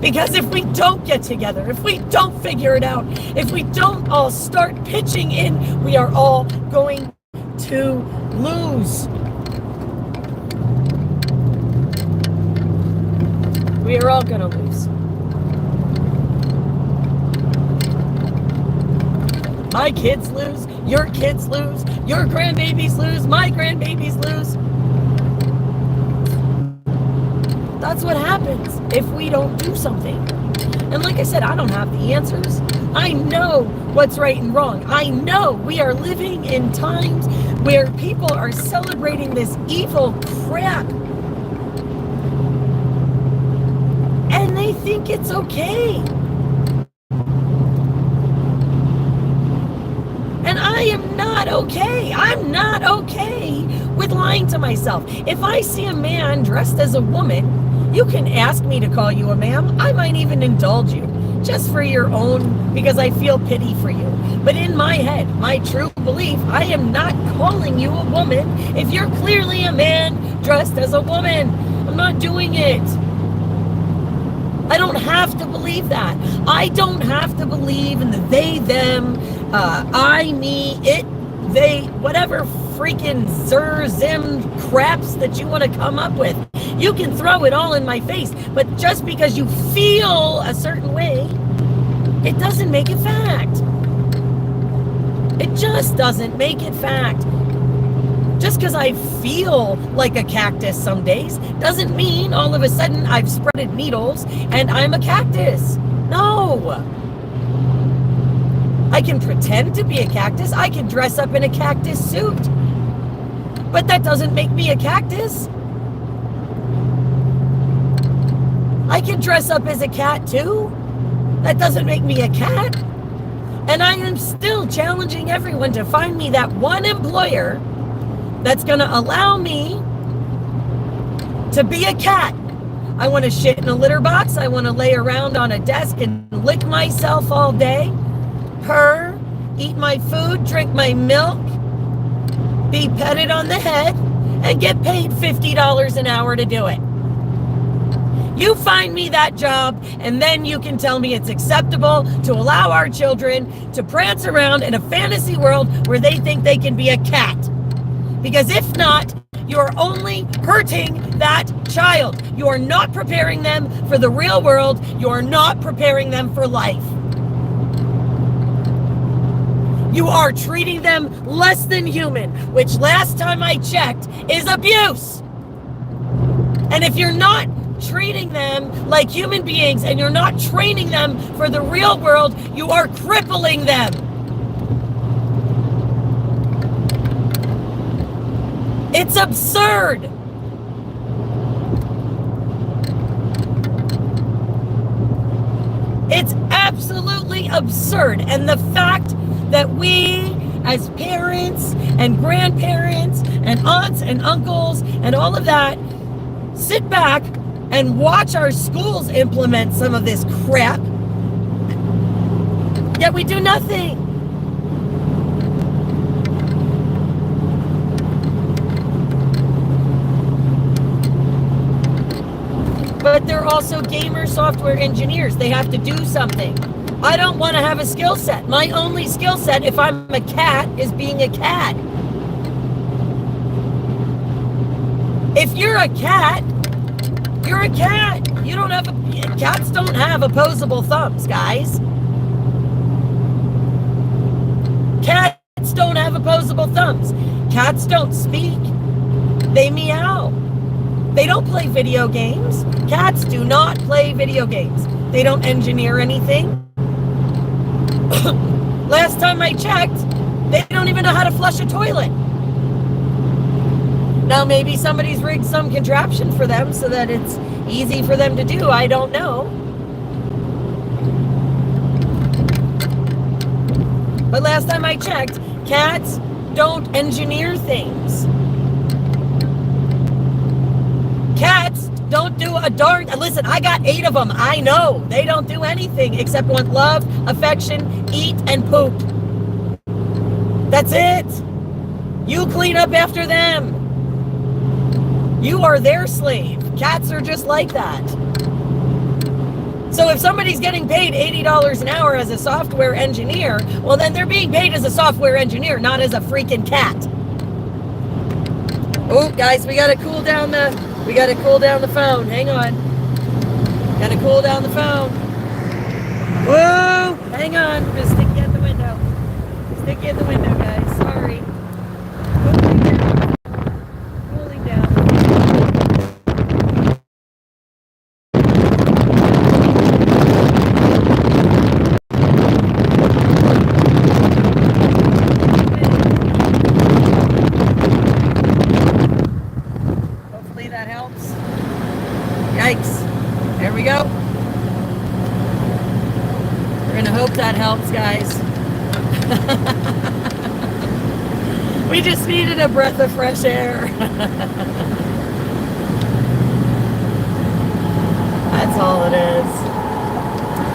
Because if we don't get together, if we don't figure it out, if we don't all start pitching in, we are all going to lose. We are all going to lose. My kids lose, your kids lose, your grandbabies lose, my grandbabies lose. That's what happens if we don't do something. And like I said, I don't have the answers. I know what's right and wrong. I know we are living in times where people are celebrating this evil crap. And they think it's okay. And I am not okay. I'm not okay with lying to myself. If I see a man dressed as a woman, you can ask me to call you a ma'am. I might even indulge you just for your own, because I feel pity for you. But in my head, my true belief, I am not calling you a woman if you're clearly a man dressed as a woman. I'm not doing it. I don't have to believe that. I don't have to believe in the they, them, I, me, it, they, whatever freaking zim craps that you want to come up with. You can throw it all in my face, but just because you feel a certain way, it doesn't make it fact. It just doesn't make it fact. Just because I feel like a cactus some days doesn't mean all of a sudden I've spreaded needles and I'm a cactus. No. I can pretend to be a cactus. I can dress up in a cactus suit. But that doesn't make me a cactus. I can dress up as a cat too. That doesn't make me a cat. And I am still challenging everyone to find me that one employer that's going to allow me to be a cat. I want to shit in a litter box. I want to lay around on a desk and lick myself all day, purr, eat my food, drink my milk, be petted on the head, and get paid $50 an hour to do it. You find me that job, and then you can tell me it's acceptable to allow our children to prance around in a fantasy world where they think they can be a cat. Because if not, you're only hurting that child. You are not preparing them for the real world. You are not preparing them for life. You are treating them less than human, which last time I checked is abuse. And if you're not treating them like human beings and you're not training them for the real world, you are crippling them. It's absurd. It's absolutely absurd. And the fact that we as parents and grandparents and aunts and uncles and all of that sit back and watch our schools implement some of this crap, yet we do nothing. they're also gamer software engineers. They have to do something. I don't want to have a skill set. My only skill set, if I'm a cat, is being a cat. If you're a cat, you're a cat. You don't have cats don't have opposable thumbs, guys. Cats don't have opposable thumbs. Cats don't speak. They meow. They don't play video games. Cats do not play video games. They don't engineer anything. Last time I checked, they don't even know how to flush a toilet. Now maybe somebody's rigged some contraption for them so that it's easy for them to do. I don't know. But last time I checked, cats don't engineer things. Cats don't do a darn... Listen, I got 8 of them. I know. They don't do anything except want love, affection, eat, and poop. That's it. You clean up after them. You are their slave. Cats are just like that. So if somebody's getting paid $80 an hour as a software engineer, well, then they're being paid as a software engineer, not as a freaking cat. Oh, guys, we gotta cool down the phone. Hang on. Gotta cool down the phone. Whoa! Hang on. I'm gonna stick you at the window. Stick you at the window, guys. Sorry. Cooling down. Hopefully that helps. Yikes. There we go. We're gonna hope that helps, guys. We just needed a breath of fresh air. That's all it is.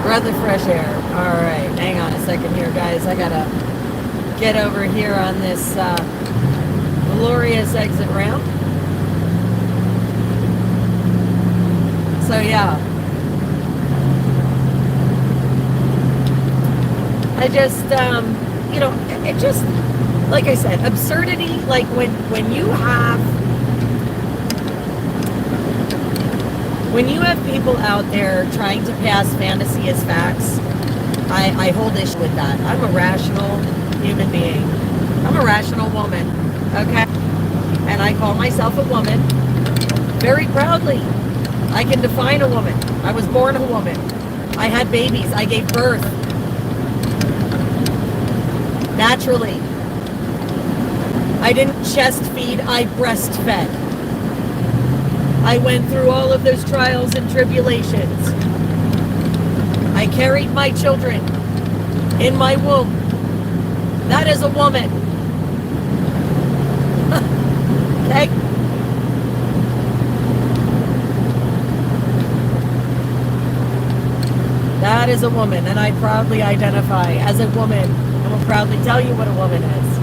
Breath of fresh air. All right, hang on a second here, guys. I gotta get over here on this glorious exit ramp. So yeah, I just, you know, it just, like I said, absurdity, like when you have people out there trying to pass fantasy as facts, I hold issue with that. I'm a rational human being. I'm a rational woman, okay? And I call myself a woman very proudly. I can define a woman. I was born a woman. I had babies. I gave birth. Naturally. I didn't chest feed, I breastfed. I went through all of those trials and tribulations. I carried my children in my womb. That is a woman. Okay? That is a woman, and I proudly identify as a woman, and will proudly tell you what a woman is.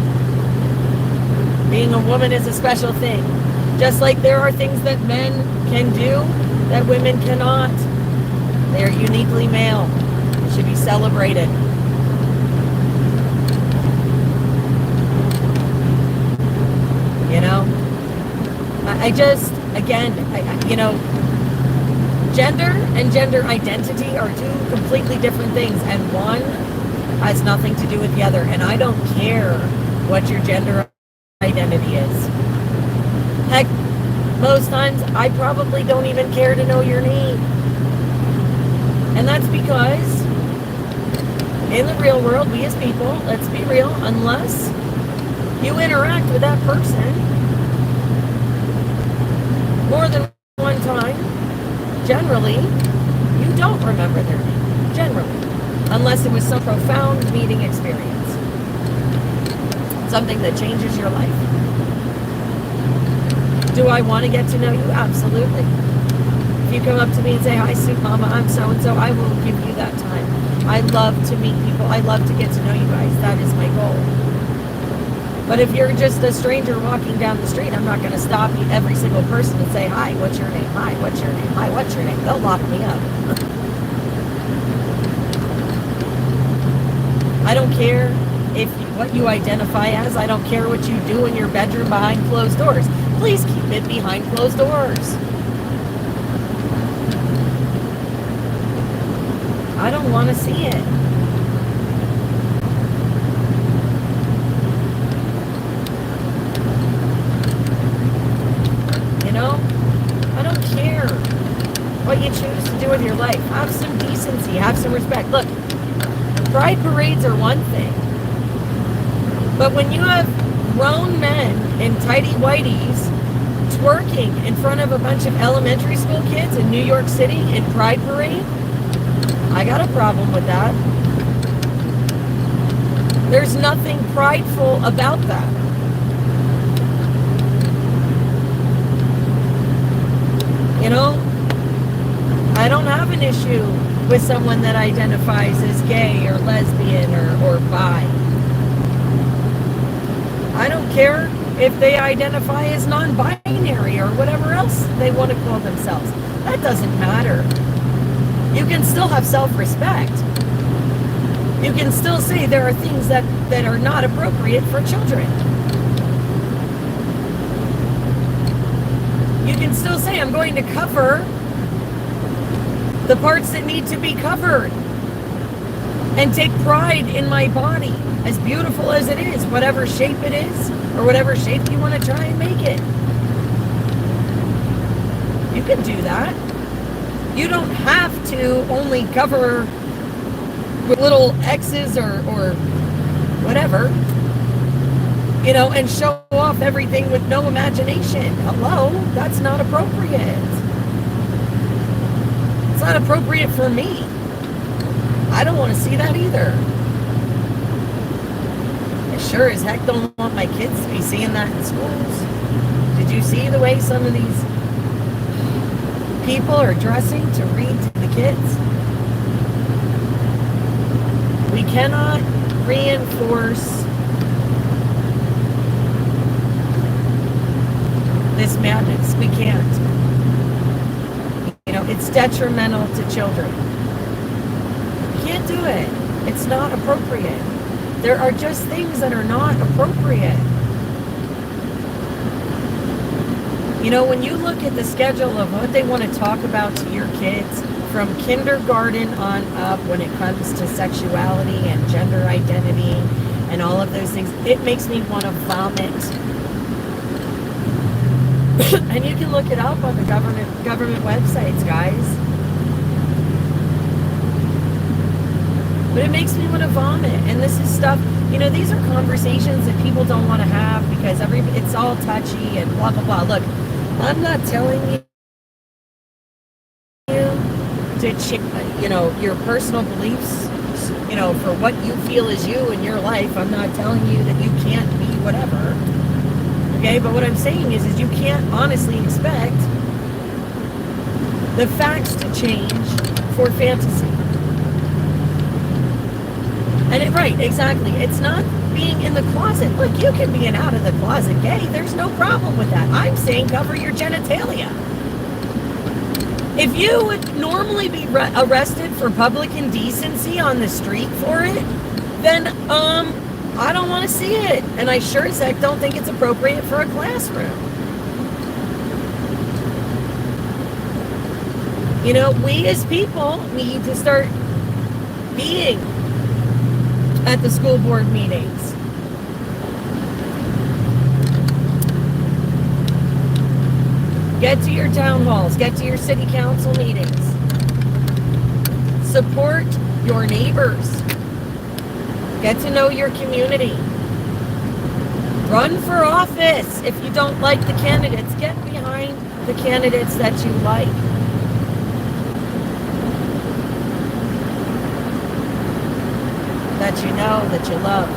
Being a woman is a special thing. Just like there are things that men can do that women cannot. They are uniquely male. It should be celebrated. You know? I just, again, you know, gender and gender identity are two completely different things, and one has nothing to do with the other. And I don't care what your gender identity is. Heck, most times I probably don't even care to know your name. And that's because in the real world, we as people, let's be real, unless you interact with that person more than one time, generally, you don't remember their name. Generally. Unless it was some profound meeting experience. Something that changes your life. Do I want to get to know you? Absolutely. If you come up to me and say, "Hi, Soup Mama, I'm so-and-so," I will give you that time. I love to meet people. I love to get to know you guys. That is my goal. But if you're just a stranger walking down the street, I'm not going to stop every single person and say, hi, what's your name? Hi, what's your name? Hi, what's your name? They'll lock me up. I don't care what you identify as. I don't care what you do in your bedroom behind closed doors. Please keep it behind closed doors. I don't want to see it. You know? I don't care what you choose to do with your life. Have some decency. Have some respect. Look, pride parades are one thing. But when you have grown men in tighty-whities twerking in front of a bunch of elementary school kids in New York City in Pride Parade, I got a problem with that. There's nothing prideful about that. You know, I don't have an issue with someone that identifies as gay or lesbian or bi. I don't care if they identify as non-binary or whatever else they want to call themselves. That doesn't matter. You can still have self-respect. You can still say there are things that are not appropriate for children. You can still say, I'm going to cover the parts that need to be covered and take pride in my body, as beautiful as it is, whatever shape it is, or whatever shape you want to try and make it. You can do that. You don't have to only cover with little X's or whatever, you know, and show off everything with no imagination. Hello, that's not appropriate. It's not appropriate for me. I don't want to see that either. I sure as heck don't want my kids to be seeing that in schools. Did you see the way some of these people are dressing to read to the kids? We cannot reinforce this madness. We can't. You know, it's detrimental to children. You can't do it. It's not appropriate. There are just things that are not appropriate. You know, when you look at the schedule of what they want to talk about to your kids from kindergarten on up when it comes to sexuality and gender identity and all of those things, it makes me want to vomit. And you can look it up on the government websites, guys. But it makes me want to vomit. And this is stuff, you know, these are conversations that people don't want to have because it's all touchy and blah, blah, blah. Look, I'm not telling you to change, you know, your personal beliefs, you know, for what you feel is you in your life. I'm not telling you that you can't be whatever. Okay, but what I'm saying is you can't honestly expect the facts to change for fantasy. And right, exactly. It's not being in the closet. Look, you can be an out of the closet gay. There's no problem with that. I'm saying cover your genitalia. If you would normally be arrested for public indecency on the street for it, then I don't want to see it. And I sure as heck don't think it's appropriate for a classroom. You know, we as people need to start being at the school board meetings. Get to your town halls. Get to your city council meetings. Support your neighbors. Get to know your community. Run for office. If you don't like the candidates, get behind the candidates that you like. That you know, that you love.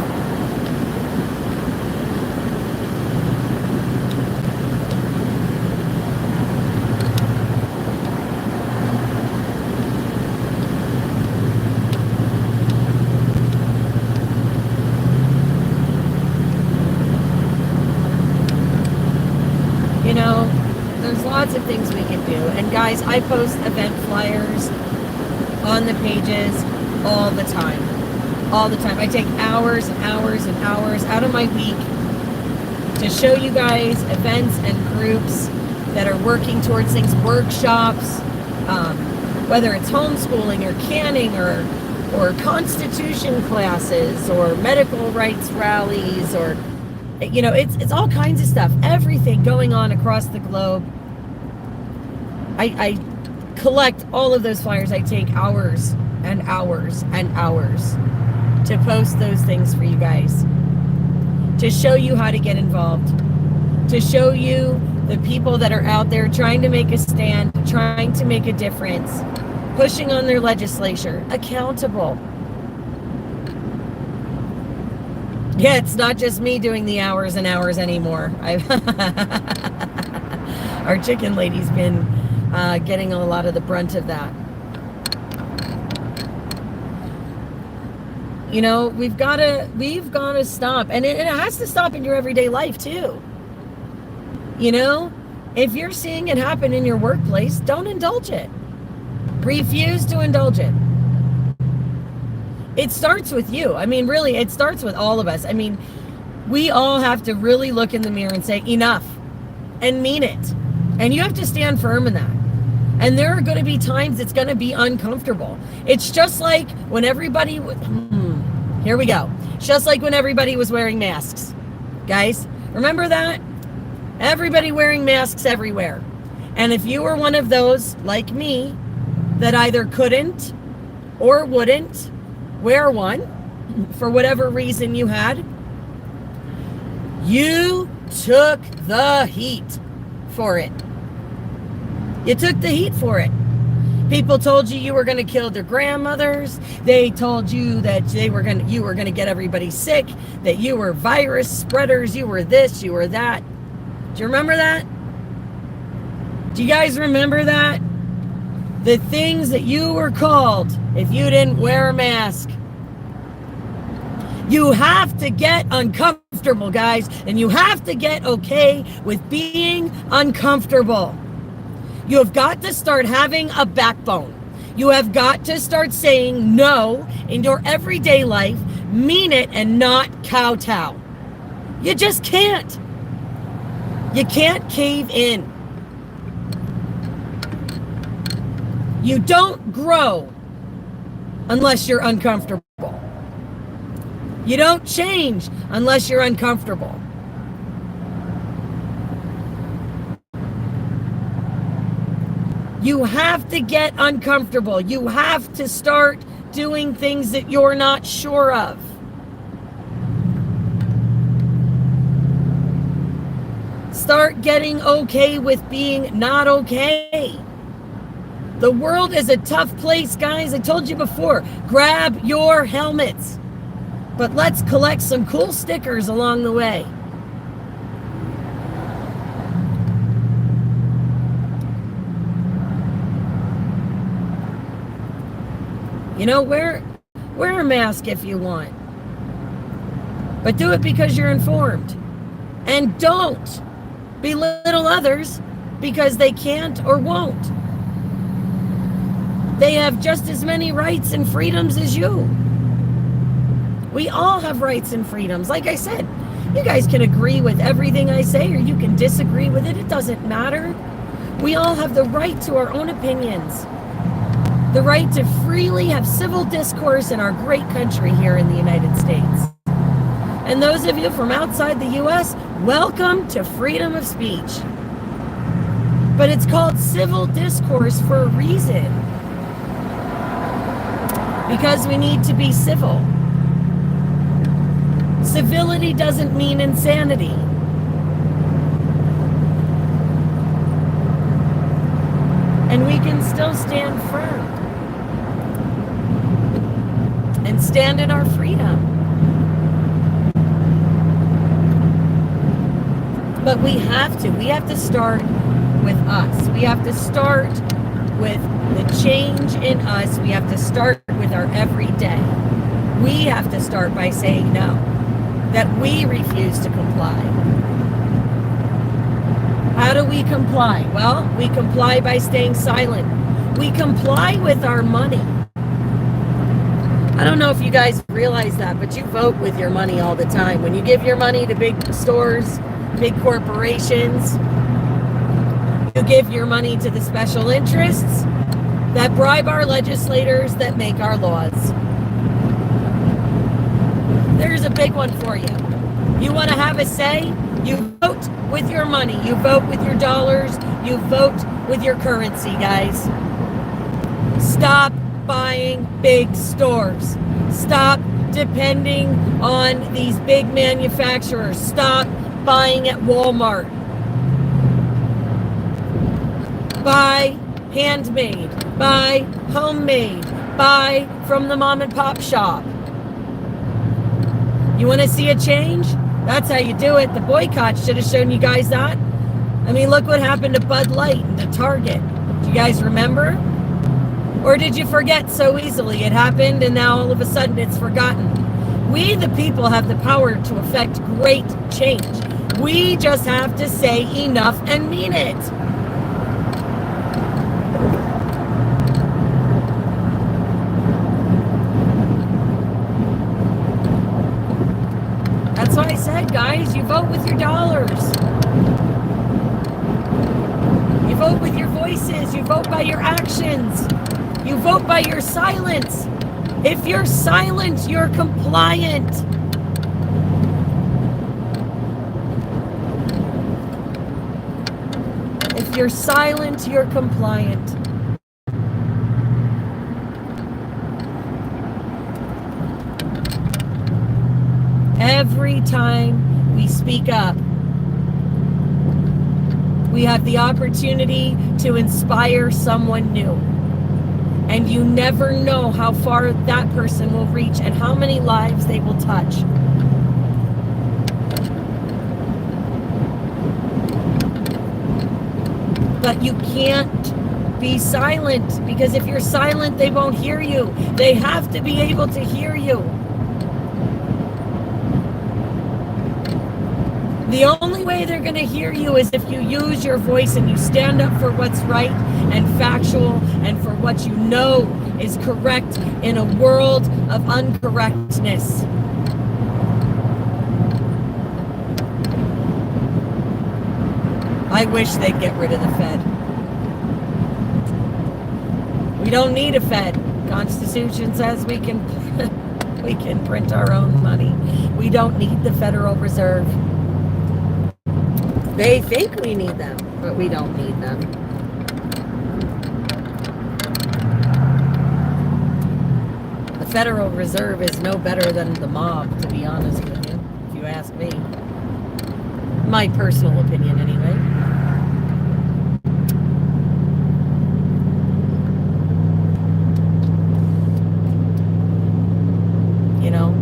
lots of things we can do. And guys, I post event flyers on the pages all the time. All the time. I take hours and hours and hours out of my week to show you guys events and groups that are working towards things, workshops, whether it's homeschooling or canning or constitution classes or medical rights rallies, or you know, it's all kinds of stuff, everything going on across the globe. I collect all of those flyers. I take hours and hours and hours to post those things for you guys, to show you how to get involved, to show you the people that are out there trying to make a stand, trying to make a difference, pushing on their legislature, accountable. Yeah, it's not just me doing the hours and hours anymore. Our chicken lady's been getting a lot of the brunt of that. You know, we've got to stop, and it has to stop in your everyday life too. You know, if you're seeing it happen in your workplace, don't indulge it. Refuse to indulge it. It starts with you. I mean, really, it starts with all of us. I mean, we all have to really look in the mirror and say enough, and mean it. And you have to stand firm in that. And there are going to be times it's going to be uncomfortable. It's just like when everybody here we go. It's just like when everybody was wearing masks. Guys, remember that? Everybody wearing masks everywhere. And if you were one of those, like me, that either couldn't or wouldn't wear one for whatever reason you had, you took the heat for it. You took the heat for it. People told you were going to kill their grandmothers. They told you that you were going to get everybody sick, that you were virus spreaders, you were this, you were that. Do you remember that? Do you guys remember that? The things that you were called if you didn't wear a mask. You have to get uncomfortable, guys, and you have to get okay with being uncomfortable. You have got to start having a backbone. You have got to start saying no in your everyday life, mean it, and not kowtow. You just can't. You can't cave in. You don't grow unless you're uncomfortable. You don't change unless you're uncomfortable. You have to get uncomfortable. You have to start doing things that you're not sure of. Start getting okay with being not okay. The world is a tough place, guys. I told you before, grab your helmets. But let's collect some cool stickers along the way. You know, wear a mask if you want. But do it because you're informed. And don't belittle others because they can't or won't. They have just as many rights and freedoms as you. We all have rights and freedoms. Like I said, you guys can agree with everything I say or you can disagree with it. It doesn't matter. We all have the right to our own opinions. The right to freely have civil discourse in our great country here in the United States. And those of you from outside the U.S., welcome to freedom of speech. But it's called civil discourse for a reason. Because we need to be civil. Civility doesn't mean insanity. And we can still stand firm. And stand in our freedom. But we have to start with us. We have to start with the change in us. We have to start with our everyday. We have to start by saying no, that we refuse to comply. How do we comply? Well, we comply by staying silent. We comply with our money. I don't know if you guys realize that, but you vote with your money all the time. When you give your money to big stores, big corporations, you give your money to the special interests that bribe our legislators that make our laws. There's a big one for you. You want to have a say? You vote with your money. You vote with your dollars. You vote with your currency, guys. Stop buying big stores. Stop depending on these big manufacturers. Stop buying at Walmart. Buy handmade. Buy homemade. Buy from the mom and pop shop. You want to see a change? That's how you do it. The boycott should have shown you guys that. I mean, look what happened to Bud Light and to Target. Do you guys remember? Or did you forget so easily? It happened and now all of a sudden it's forgotten. We, the people, have the power to affect great change. We just have to say enough and mean it. That's why I said, guys, you vote with your dollars. You vote with your voices. You vote by your actions. You vote by your silence. If you're silent, you're compliant. If you're silent, you're compliant. Every time we speak up, we have the opportunity to inspire someone new. And you never know how far that person will reach and how many lives they will touch. But you can't be silent, because if you're silent, they won't hear you. They have to be able to hear you. The only way they're going to hear you is if you use your voice and you stand up for what's right and factual and for what you know is correct in a world of uncorrectness. I wish they'd get rid of the Fed. We don't need a Fed. Constitution says we can print our own money. We don't need the Federal Reserve. They think we need them, but we don't need them. The Federal Reserve is no better than the mob, to be honest with you, if you ask me. My personal opinion, anyway. You know,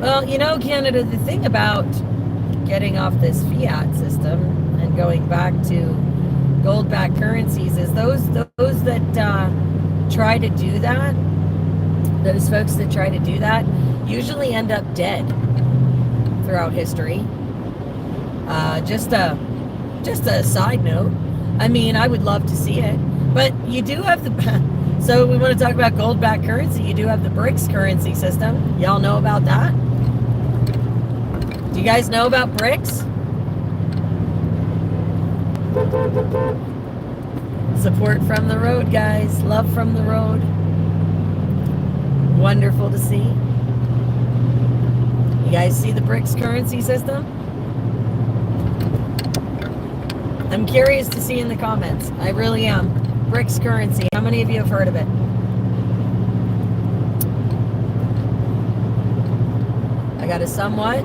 well, you know, Canada, the thing about getting off this fiat system and going back to gold-backed currencies is those that try to do that, those folks that try to do that usually end up dead throughout history. Just a side note. I mean, I would love to see it, but you do have the. So we want to talk about gold-backed currency. You do have the BRICS currency system. Y'all know about that? Do you guys know about BRICS? Support from the road, guys. Love from the road. Wonderful to see. You guys see the BRICS currency system? I'm curious to see in the comments. I really am. BRICS currency. How many of you have heard of it? I got a somewhat.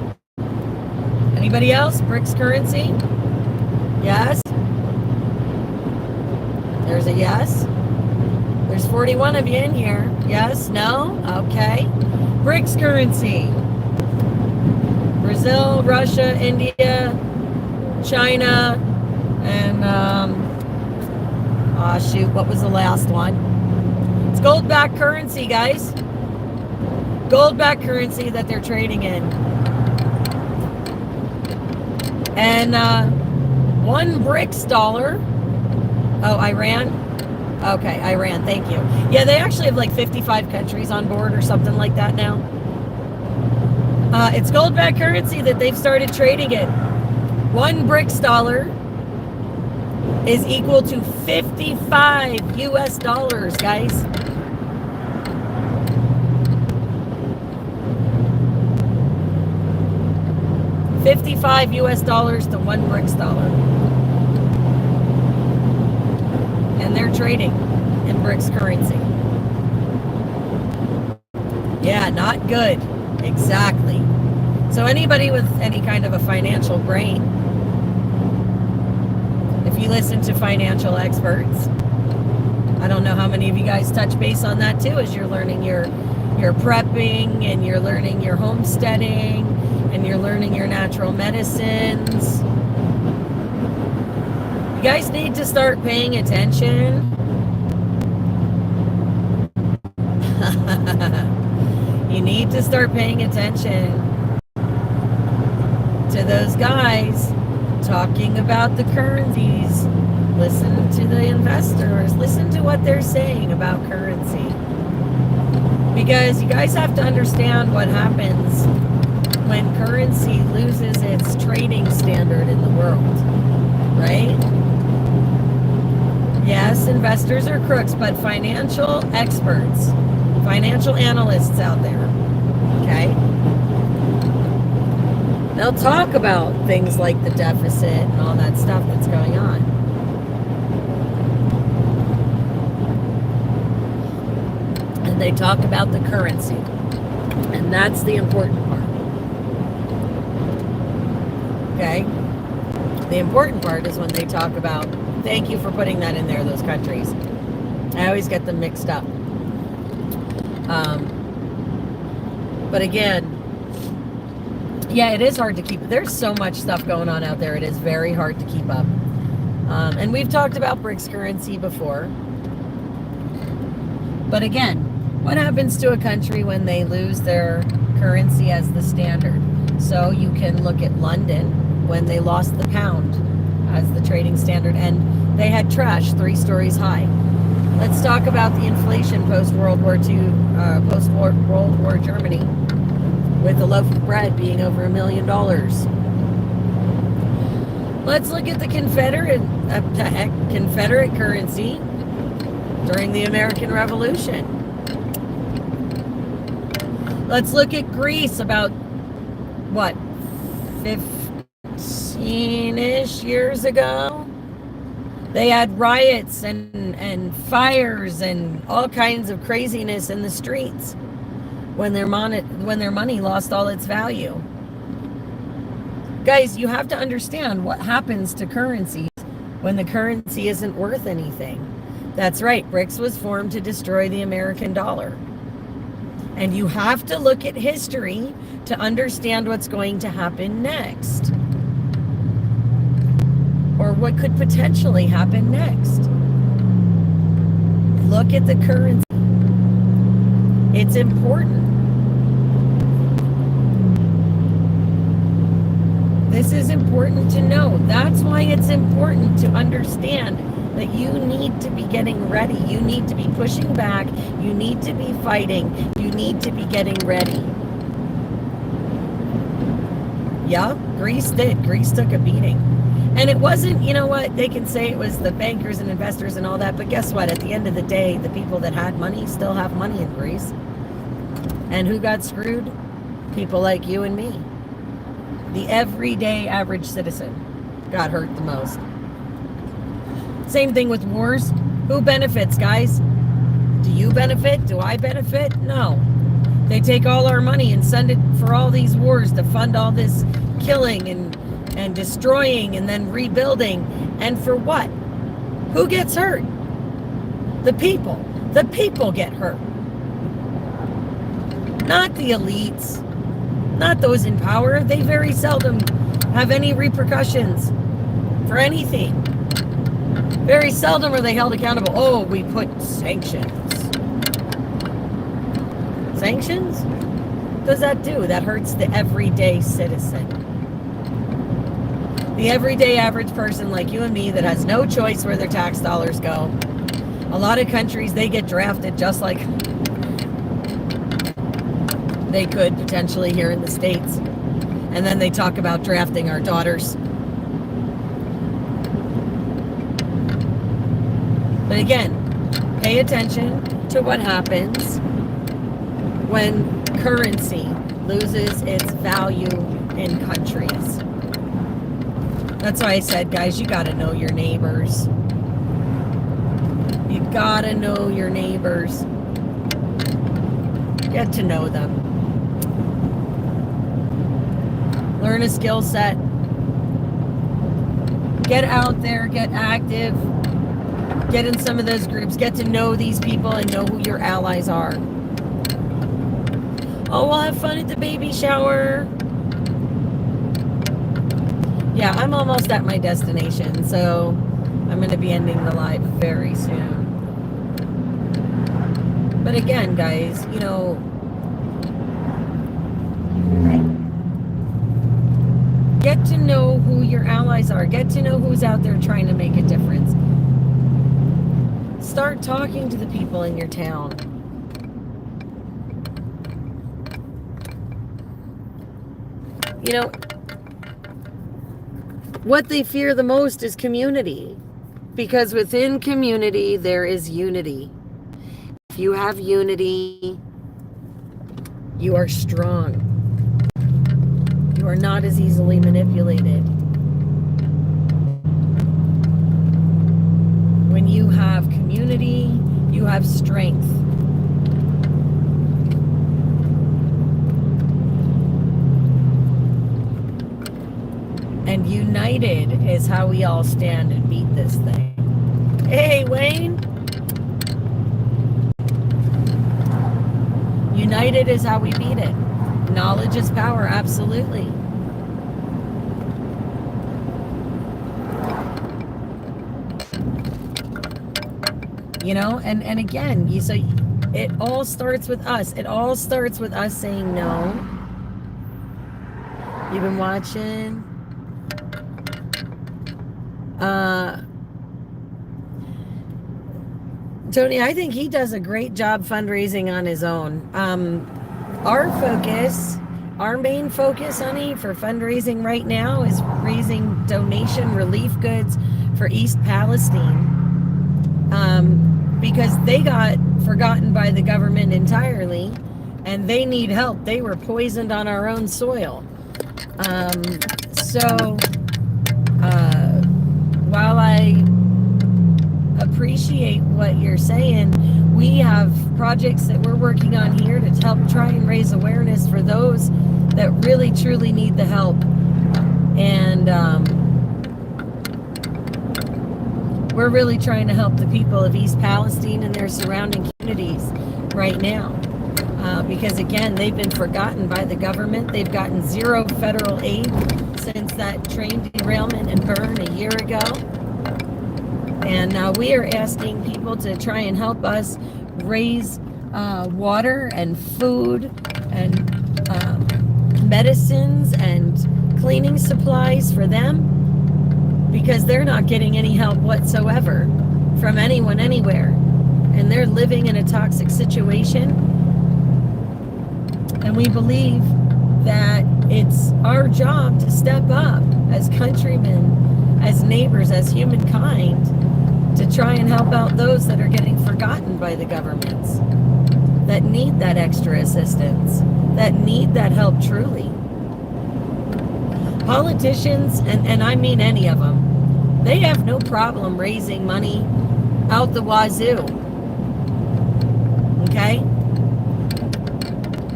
Anybody else? BRICS currency? Yes? There's a yes. There's 41 of you in here. Yes? No? Okay. BRICS currency. Brazil, Russia, India, China, and shoot, what was the last one? It's gold-backed currency, guys. Gold-backed currency that they're trading in. And one BRICS dollar. Oh, Iran? Okay, Iran, thank you. Yeah, they actually have like 55 countries on board or something like that now. It's gold-backed currency that they've started trading it. One BRICS dollar is equal to 55 US dollars, guys. $55 US to one BRICS dollar. And they're trading in BRICS currency. Yeah, not good. Exactly. So anybody with any kind of a financial brain, if you listen to financial experts, I don't know how many of you guys touch base on that too, as you're learning your prepping and you're learning your homesteading and you're learning your natural medicines. You guys need to start paying attention. You need to start paying attention to those guys talking about the currencies. Listen to the investors. Listen to what they're saying about currency. Because you guys have to understand what happens when currency loses its trading standard in the world, right? Yes, investors are crooks, but financial experts, financial analysts out there, okay? They'll talk about things like the deficit and all that stuff that's going on. And they talk about the currency. And that's the important part. Okay? The important part is when they talk about, thank you for putting that in there, those countries. I always get them mixed up. But again, yeah, it is hard to keep. There's so much stuff going on out there. It is very hard to keep up. And we've talked about BRICS currency before. But again, what happens to a country when they lose their currency as the standard? So you can look at London when they lost the pound as the trading standard, and they had trash 3 stories high. Let's talk about the inflation post-World War II, post-World War Germany, with a loaf of bread being over $1 million. Let's look at the Confederate currency during the American Revolution. Let's look at Greece about, what, 15-ish years ago? They had riots and fires and all kinds of craziness in the streets when their money lost all its value. Guys, you have to understand what happens to currencies when the currency isn't worth anything. That's right, BRICS was formed to destroy the American dollar. And you have to look at history to understand what's going to happen next. Or what could potentially happen next. Look at the currency. It's important. This is important to know. That's why it's important to understand that you need to be getting ready. You need to be pushing back. You need to be fighting. You need to be getting ready. Yeah, Greece did. Greece took a beating. And it wasn't, you know what, they can say it was the bankers and investors and all that, but guess what? At the end of the day, the people that had money still have money in Greece. And who got screwed? People like you and me. The everyday average citizen got hurt the most. Same thing with wars. Who benefits, guys? Do you benefit? Do I benefit? No. They take all our money and send it for all these wars to fund all this killing and destroying and then rebuilding. And for what? Who gets hurt? The people. The people get hurt. Not the elites. Not those in power. They very seldom have any repercussions for anything. Very seldom are they held accountable. Oh, we put sanctions. Sanctions? What does that do? That hurts the everyday citizen. The everyday average person like you and me that has no choice where their tax dollars go. A lot of countries, they get drafted just like they could potentially here in the States. And then they talk about drafting our daughters. But again, pay attention to what happens when currency loses its value in countries. That's why I said, guys, you got to know your neighbors. You got to know your neighbors. Get to know them. Learn a skill set. Get out there, get active. Get in some of those groups. Get to know these people and know who your allies are. Oh, we'll have fun at the baby shower. Yeah, I'm almost at my destination, so I'm going to be ending the live very soon. But again, guys, you know, get to know who your allies are. Get to know who's out there trying to make a difference. Start talking to the people in your town. You know, what they fear the most is community. Because within community, there is unity. If you have unity, you are strong. You are not as easily manipulated. When you have community, you have strength. And united is how we all stand and beat this thing. Hey, Wayne. United is how we beat it. Knowledge is power, absolutely. You know, and again, so it all starts with us. It all starts with us saying no. You've been watching. Tony, I think he does a great job fundraising on his own. Our focus, our main focus, honey, for fundraising right now is raising donation relief goods for East Palestine. Because they got forgotten by the government entirely, and they need help. They were poisoned on our own soil. While I appreciate what you're saying, we have projects that we're working on here to help try and raise awareness for those that really truly need the help. And we're really trying to help the people of East Palestine and their surrounding communities right now. Because again, they've been forgotten by the government. They've gotten zero federal aid since that train derailment and burn a year ago. And now we are asking people to try and help us raise water and food and medicines and cleaning supplies for them, because they're not getting any help whatsoever from anyone anywhere. And they're living in a toxic situation. And we believe that it's our job to step up as countrymen, as neighbors, as humankind, to try and help out those that are getting forgotten by the governments, that need that extra assistance, that need that help truly. Politicians, and I mean any of them, they have no problem raising money out the wazoo. Okay?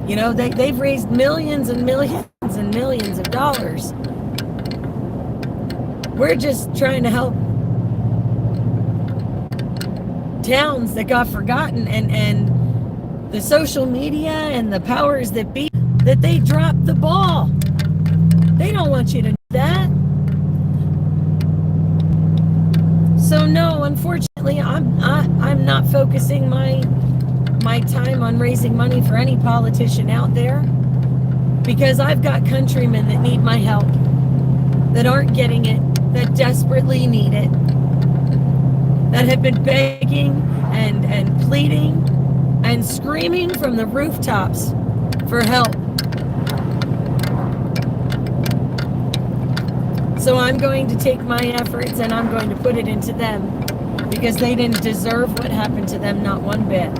You know, they've raised millions and millions and millions of dollars. We're just trying to help towns that got forgotten, and the social media and the powers that be, that they dropped the ball. They don't want you to do that. So no, unfortunately, I'm not focusing my time on raising money for any politician out there, because I've got countrymen that need my help. that aren't getting it, that desperately need it, that have been begging and pleading and screaming from the rooftops for help. So I'm going to take my efforts and I'm going to put it into them, because they didn't deserve what happened to them, not one bit.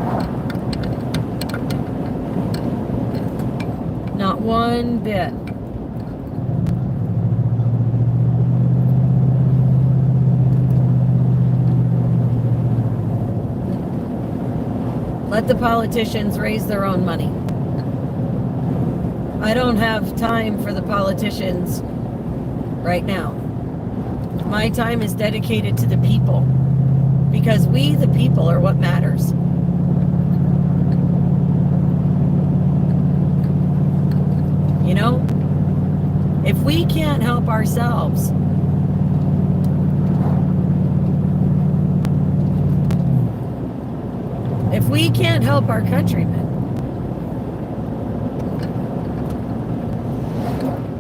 Not one bit. Let the politicians raise their own money. I don't have time for the politicians right now. My time is dedicated to the people, because we, the people, are what matters. You know, if we can't help ourselves, if we can't help our countrymen,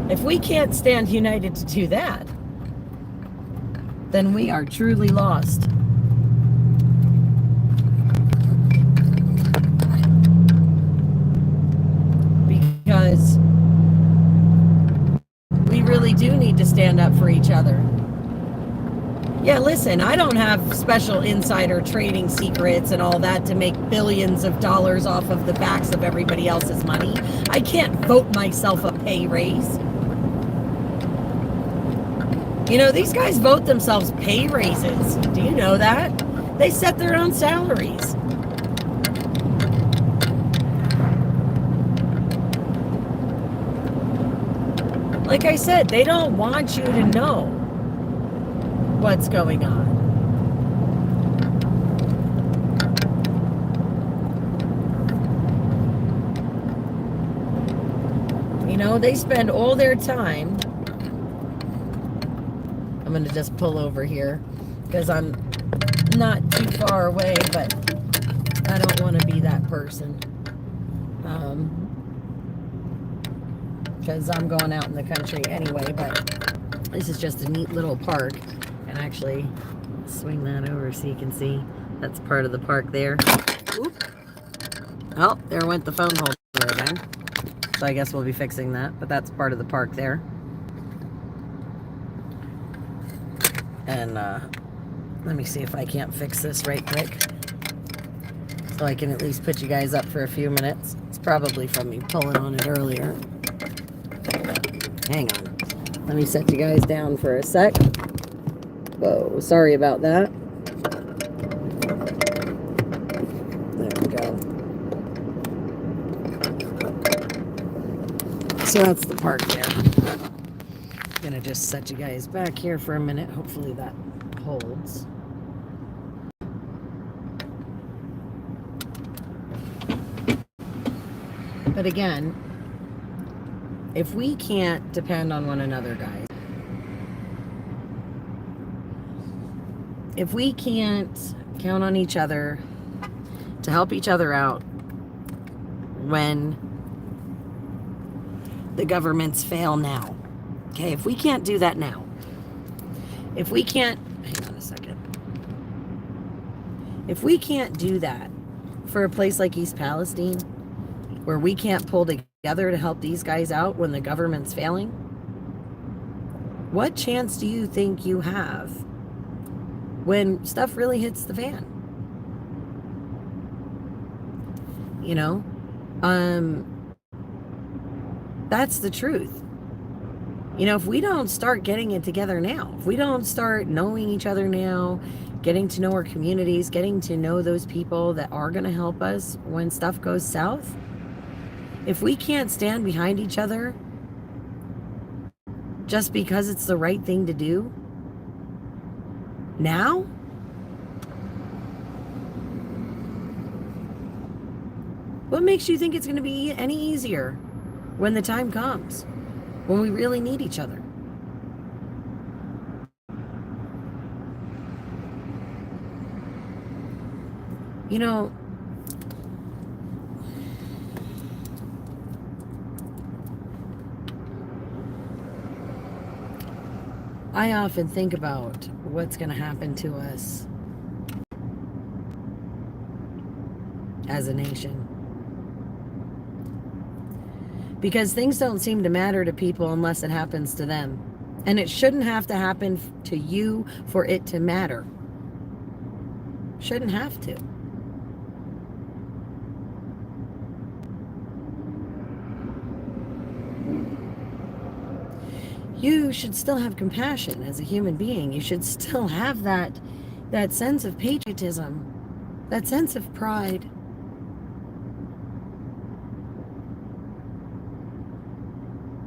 if we can't stand united to do that, then we are truly lost. Because we really do need to stand up for each other. Yeah, listen, I don't have special insider trading secrets and all that to make billions of dollars off of the backs of everybody else's money. I can't vote myself a pay raise. You know, these guys vote themselves pay raises. Do you know that? They set their own salaries. Like I said, they don't want you to know what's going on. You know, they spend all their time. I'm going to just pull over here because I'm not too far away, but I don't want to be that person. Because I'm going out in the country anyway, but this is just a neat little park. And actually, swing that over so you can see that's part of the park there. Oop. Oh, there went the phone holder again. So I guess we'll be fixing that, but that's part of the park there. And let me see if I can't fix this right quick, so I can at least put you guys up for a few minutes. It's probably from me pulling on it earlier. Hang on. Let me set you guys down for a sec. Whoa, sorry about that. There we go. So that's the park there. I'm gonna just set you guys back here for a minute. Hopefully that holds. But again, if we can't depend on one another, guys, if we can't count on each other to help each other out when the governments fail now, okay, if we can't do that now, if we can't, hang on a second, if we can't do that for a place like East Palestine, where we can't pull together to help these guys out when the government's failing, what chance do you think you have when stuff really hits the fan? You know, that's the truth. You know, if we don't start getting it together now, if we don't start knowing each other now, getting to know our communities, getting to know those people that are going to help us when stuff goes south, if we can't stand behind each other just because it's the right thing to do now, what makes you think it's going to be any easier when the time comes, when we really need each other? You know, I often think about what's going to happen to us as a nation. Because things don't seem to matter to people unless it happens to them. And it shouldn't have to happen to you for it to matter. Shouldn't have to. You should still have compassion as a human being. You should still have that sense of patriotism, that sense of pride.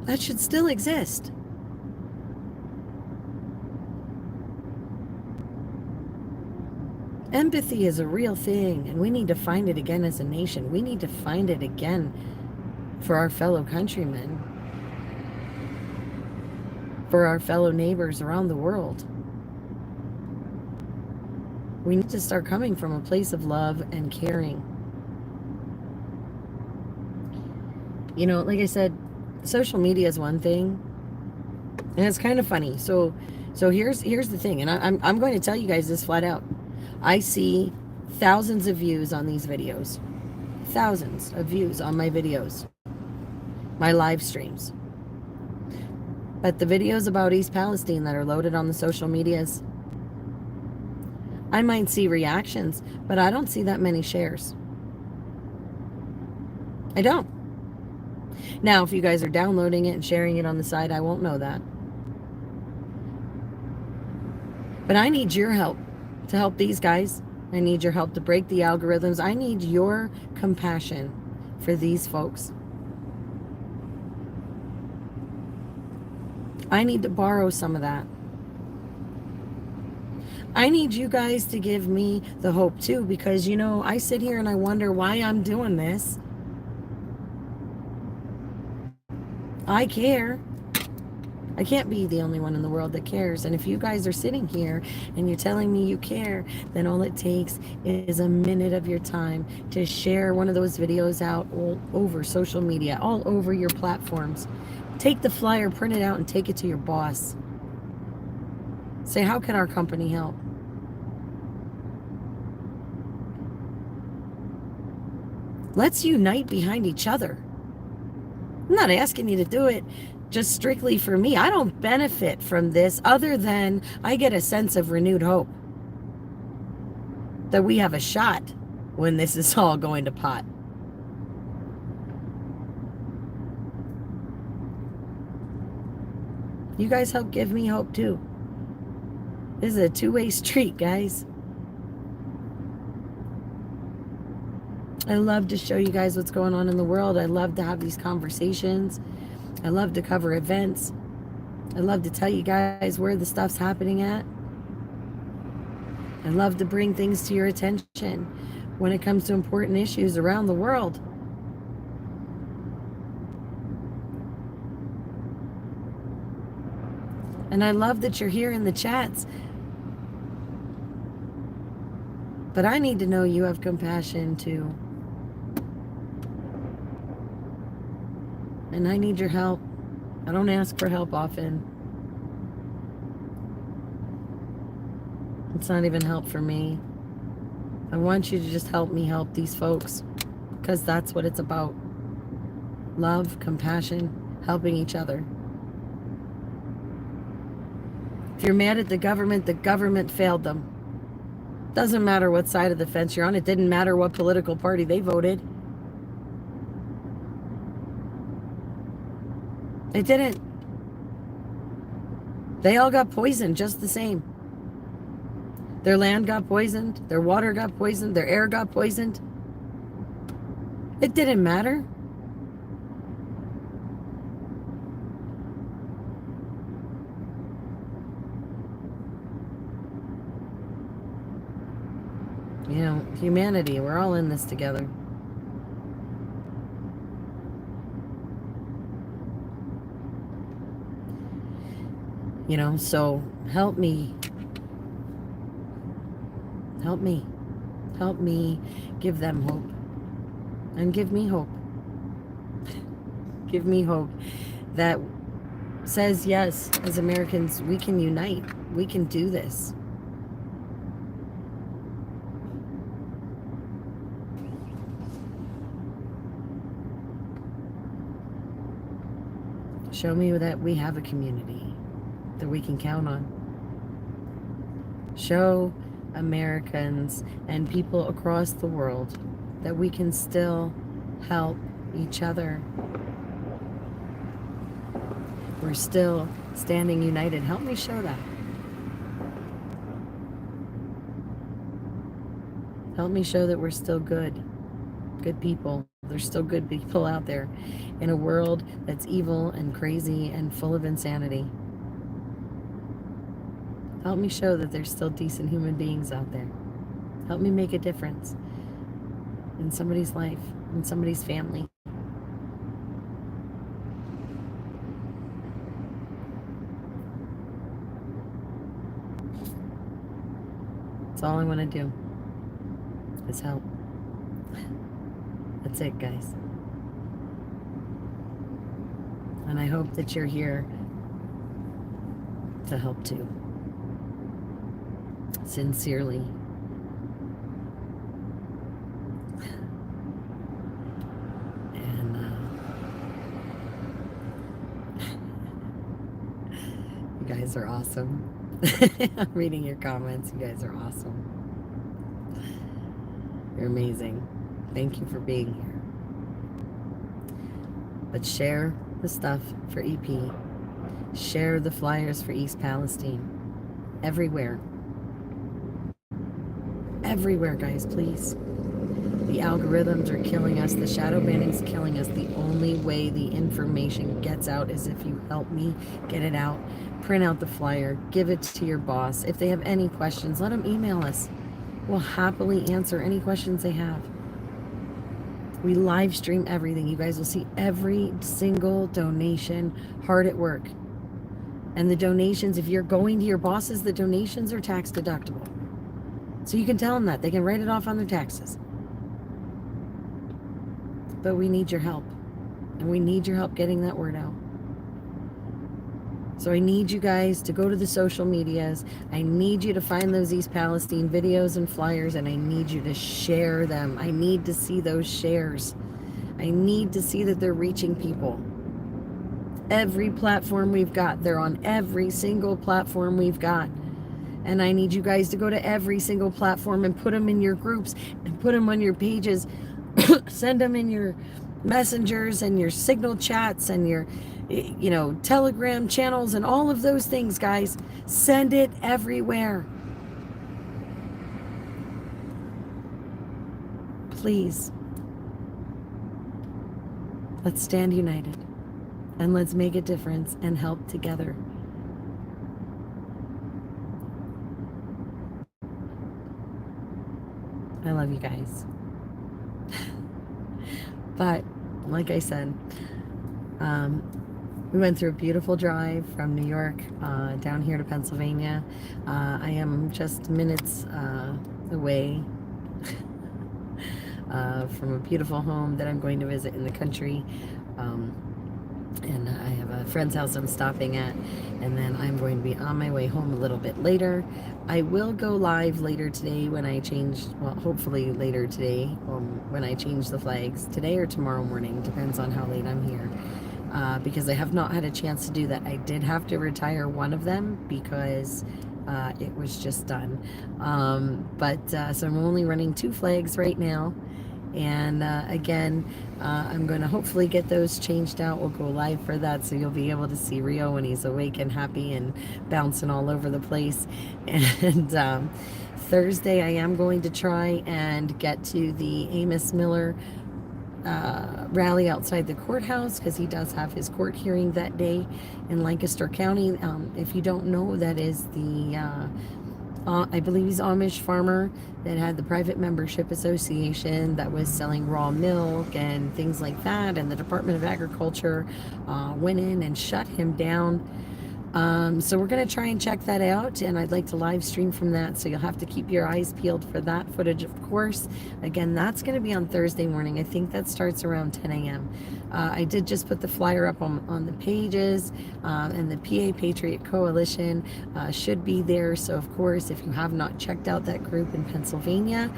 That should still exist. Empathy is a real thing, and we need to find it again as a nation. We need to find it again for our fellow countrymen, for our fellow neighbors around the world. We need to start coming from a place of love and caring. You know, like I said, social media is one thing, and it's kind of funny. So here's the thing, and I'm going to tell you guys this flat out. I see thousands of views on these videos, thousands of views on my videos, my live streams. But the videos about East Palestine that are loaded on the social medias, I might see reactions, but I don't see that many shares. I don't. Now, if you guys are downloading it and sharing it on the side, I won't know that. But I need your help to help these guys. I need your help to break the algorithms. I need your compassion for these folks. I need to borrow some of that. I need you guys to give me the hope too, because, you know, I sit here and I wonder why I'm doing this. I care. I can't be the only one in the world that cares. And if you guys are sitting here and you're telling me you care, then all it takes is a minute of your time to share one of those videos out all over social media, all over your platforms. Take the flyer, print it out, and take it to your boss. Say, how can our company help? Let's unite behind each other. I'm not asking you to do it just strictly for me. I don't benefit from this other than I get a sense of renewed hope that we have a shot when this is all going to pot. You guys help give me hope too. This is a two-way street, guys. I love to show you guys what's going on in the world. I love to have these conversations. I love to cover events. I love to tell you guys where the stuff's happening at. I love to bring things to your attention when it comes to important issues around the world. And I love that you're here in the chats. But I need to know you have compassion too. And I need your help. I don't ask for help often. It's not even help for me. I want you to just help me help these folks, because that's what it's about. Love, compassion, helping each other. If you're mad at the government failed them. Doesn't matter what side of the fence you're on. It didn't matter what political party they voted. It didn't. They all got poisoned just the same. Their land got poisoned. Their water got poisoned. Their air got poisoned. It didn't matter. You know, humanity, we're all in this together. You know, so help me. Help me. Help me give them hope. And give me hope. Give me hope that says, yes, as Americans, we can unite. We can do this. Show me that we have a community that we can count on. Show Americans and people across the world that we can still help each other. We're still standing united. Help me show that. Help me show that we're still good people. There's still good people out there in a world that's evil and crazy and full of insanity. Help me show that there's still decent human beings out there. Help me make a difference in somebody's life, in somebody's family. That's all I want to do is help. That's it, guys. And I hope that you're here to help too. Sincerely. And you guys are awesome. I'm reading your comments. You guys are awesome. You're amazing. Thank you for being here. But share the stuff for EP. Share the flyers for East Palestine. Everywhere. Everywhere, guys, please. The algorithms are killing us. The shadow banning's killing us. The only way the information gets out is if you help me get it out. Print out the flyer. Give it to your boss. If they have any questions, let them email us. We'll happily answer any questions they have. We live stream everything. You guys will see every single donation hard at work. And the donations, if you're going to your bosses, the donations are tax deductible. So you can tell them that. They can write it off on their taxes. But we need your help. And we need your help getting that word out. So I need you guys to go to the social medias. I need you to find those East Palestine videos and flyers, and I need you to share them. I need to see those shares. I need to see that they're reaching people. Every platform we've got, they're on every single platform we've got. And I need you guys to go to every single platform and put them in your groups and put them on your pages. Send them in your messengers and your signal chats and your Telegram channels and all of those things, guys. Send it everywhere. Please. Let's stand united and let's make a difference and help together. I love you guys. But like I said, we went through a beautiful drive from New York down here to Pennsylvania. I am just minutes away from a beautiful home that I'm going to visit in the country. And I have a friend's house I'm stopping at, and then I'm going to be on my way home a little bit later. I will go live later today when I change, well, hopefully later today when I change the flags, today or tomorrow morning, depends on how late I'm here. Because I have not had a chance to do that. I did have to retire one of them because it was just done. So I'm only running 2 flags right now. And again, I'm going to hopefully get those changed out. We'll go live for that, so you'll be able to see Rio when he's awake and happy and bouncing all over the place. And Thursday, I am going to try and get to the Amos Miller rally outside the courthouse, because he does have his court hearing that day in Lancaster County. If you don't know, that is the I believe he's Amish farmer that had the private membership association that was selling raw milk and things like that, and the Department of Agriculture went in and shut him down So we're going to try and check that out, and I'd like to live stream from that, so you'll have to keep your eyes peeled for that footage, of course. Again, that's going to be on Thursday morning. I think that starts around 10 a.m. I did just put the flyer up on the pages, and the PA Patriot Coalition should be there. So, of course, if you have not checked out that group in Pennsylvania,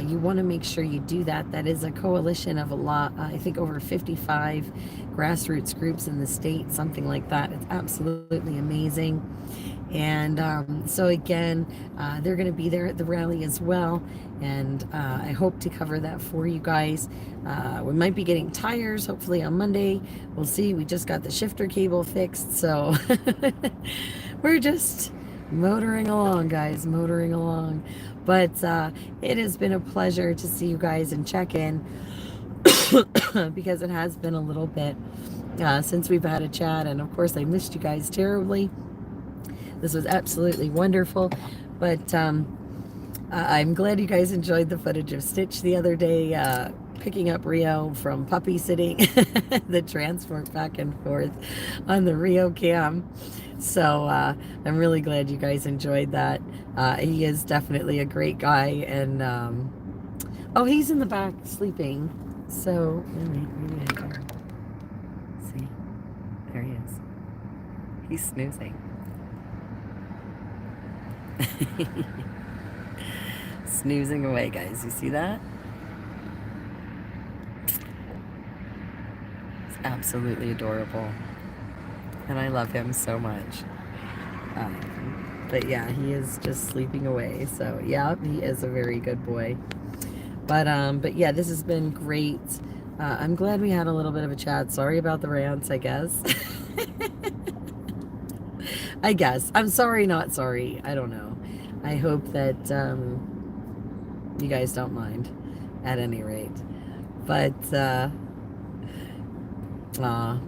you want to make sure you do that. That is a coalition of a lot, I think over 55 grassroots groups in the state, something like that. It's absolutely amazing. And so again, they're going to be there at the rally as well, and I hope to cover that for you guys. We might be getting tires hopefully on Monday. We'll see. We just got the shifter cable fixed, so we're just motoring along, guys, motoring along. But it has been a pleasure to see you guys and check in because it has been a little bit since we've had a chat, and of course I missed you guys terribly. This was absolutely wonderful, but I'm glad you guys enjoyed the footage of Stitch the other day, picking up Rio from puppy sitting, the transport back and forth on the Rio cam. So I'm really glad you guys enjoyed that. He is definitely a great guy, and oh, he's in the back sleeping. So maybe I can see. There he is. He's snoozing. Snoozing away, guys. You see that? It's absolutely adorable, and I love him so much. But yeah, he is just sleeping away. So yeah, he is a very good boy. But yeah, this has been great. I'm glad we had a little bit of a chat. Sorry about the rants, I guess. I guess. I'm sorry, not sorry. I don't know. I hope that you guys don't mind at any rate. But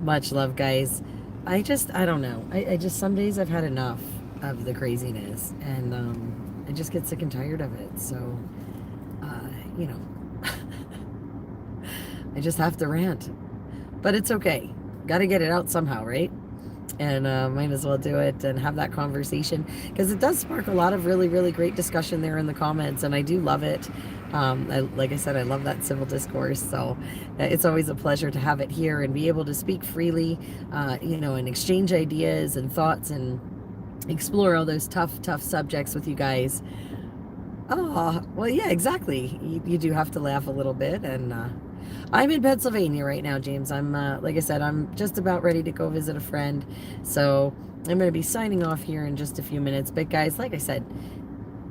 much love, guys. I don't know. I just, some days I've had enough of the craziness, and I just get sick and tired of it. So, you know, I just have to rant. But it's okay. Got to get it out somehow, right? And might as well do it and have that conversation, because it does spark a lot of really, really great discussion there in the comments, and I do love it. Like I said, I love that civil discourse, so it's always a pleasure to have it here and be able to speak freely, you know, and exchange ideas and thoughts and explore all those tough subjects with you guys. Oh, well, yeah, exactly. You do have to laugh a little bit, and I'm in Pennsylvania right now, James. I'm, like I said, I'm just about ready to go visit a friend, so I'm going to be signing off here in just a few minutes. But guys, like I said,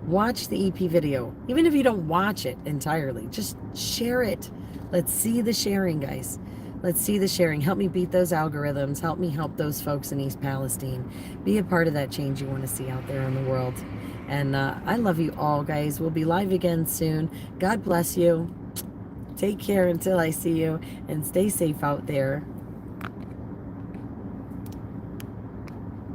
watch the EP video. Even if you don't watch it entirely, just share it. Let's see the sharing, guys. Let's see the sharing. Help me beat those algorithms. Help me help those folks in East Palestine. Be a part of that change you want to see out there in the world. And I love you all, guys. We'll be live again soon. God bless you. Take care until I see you, and stay safe out there.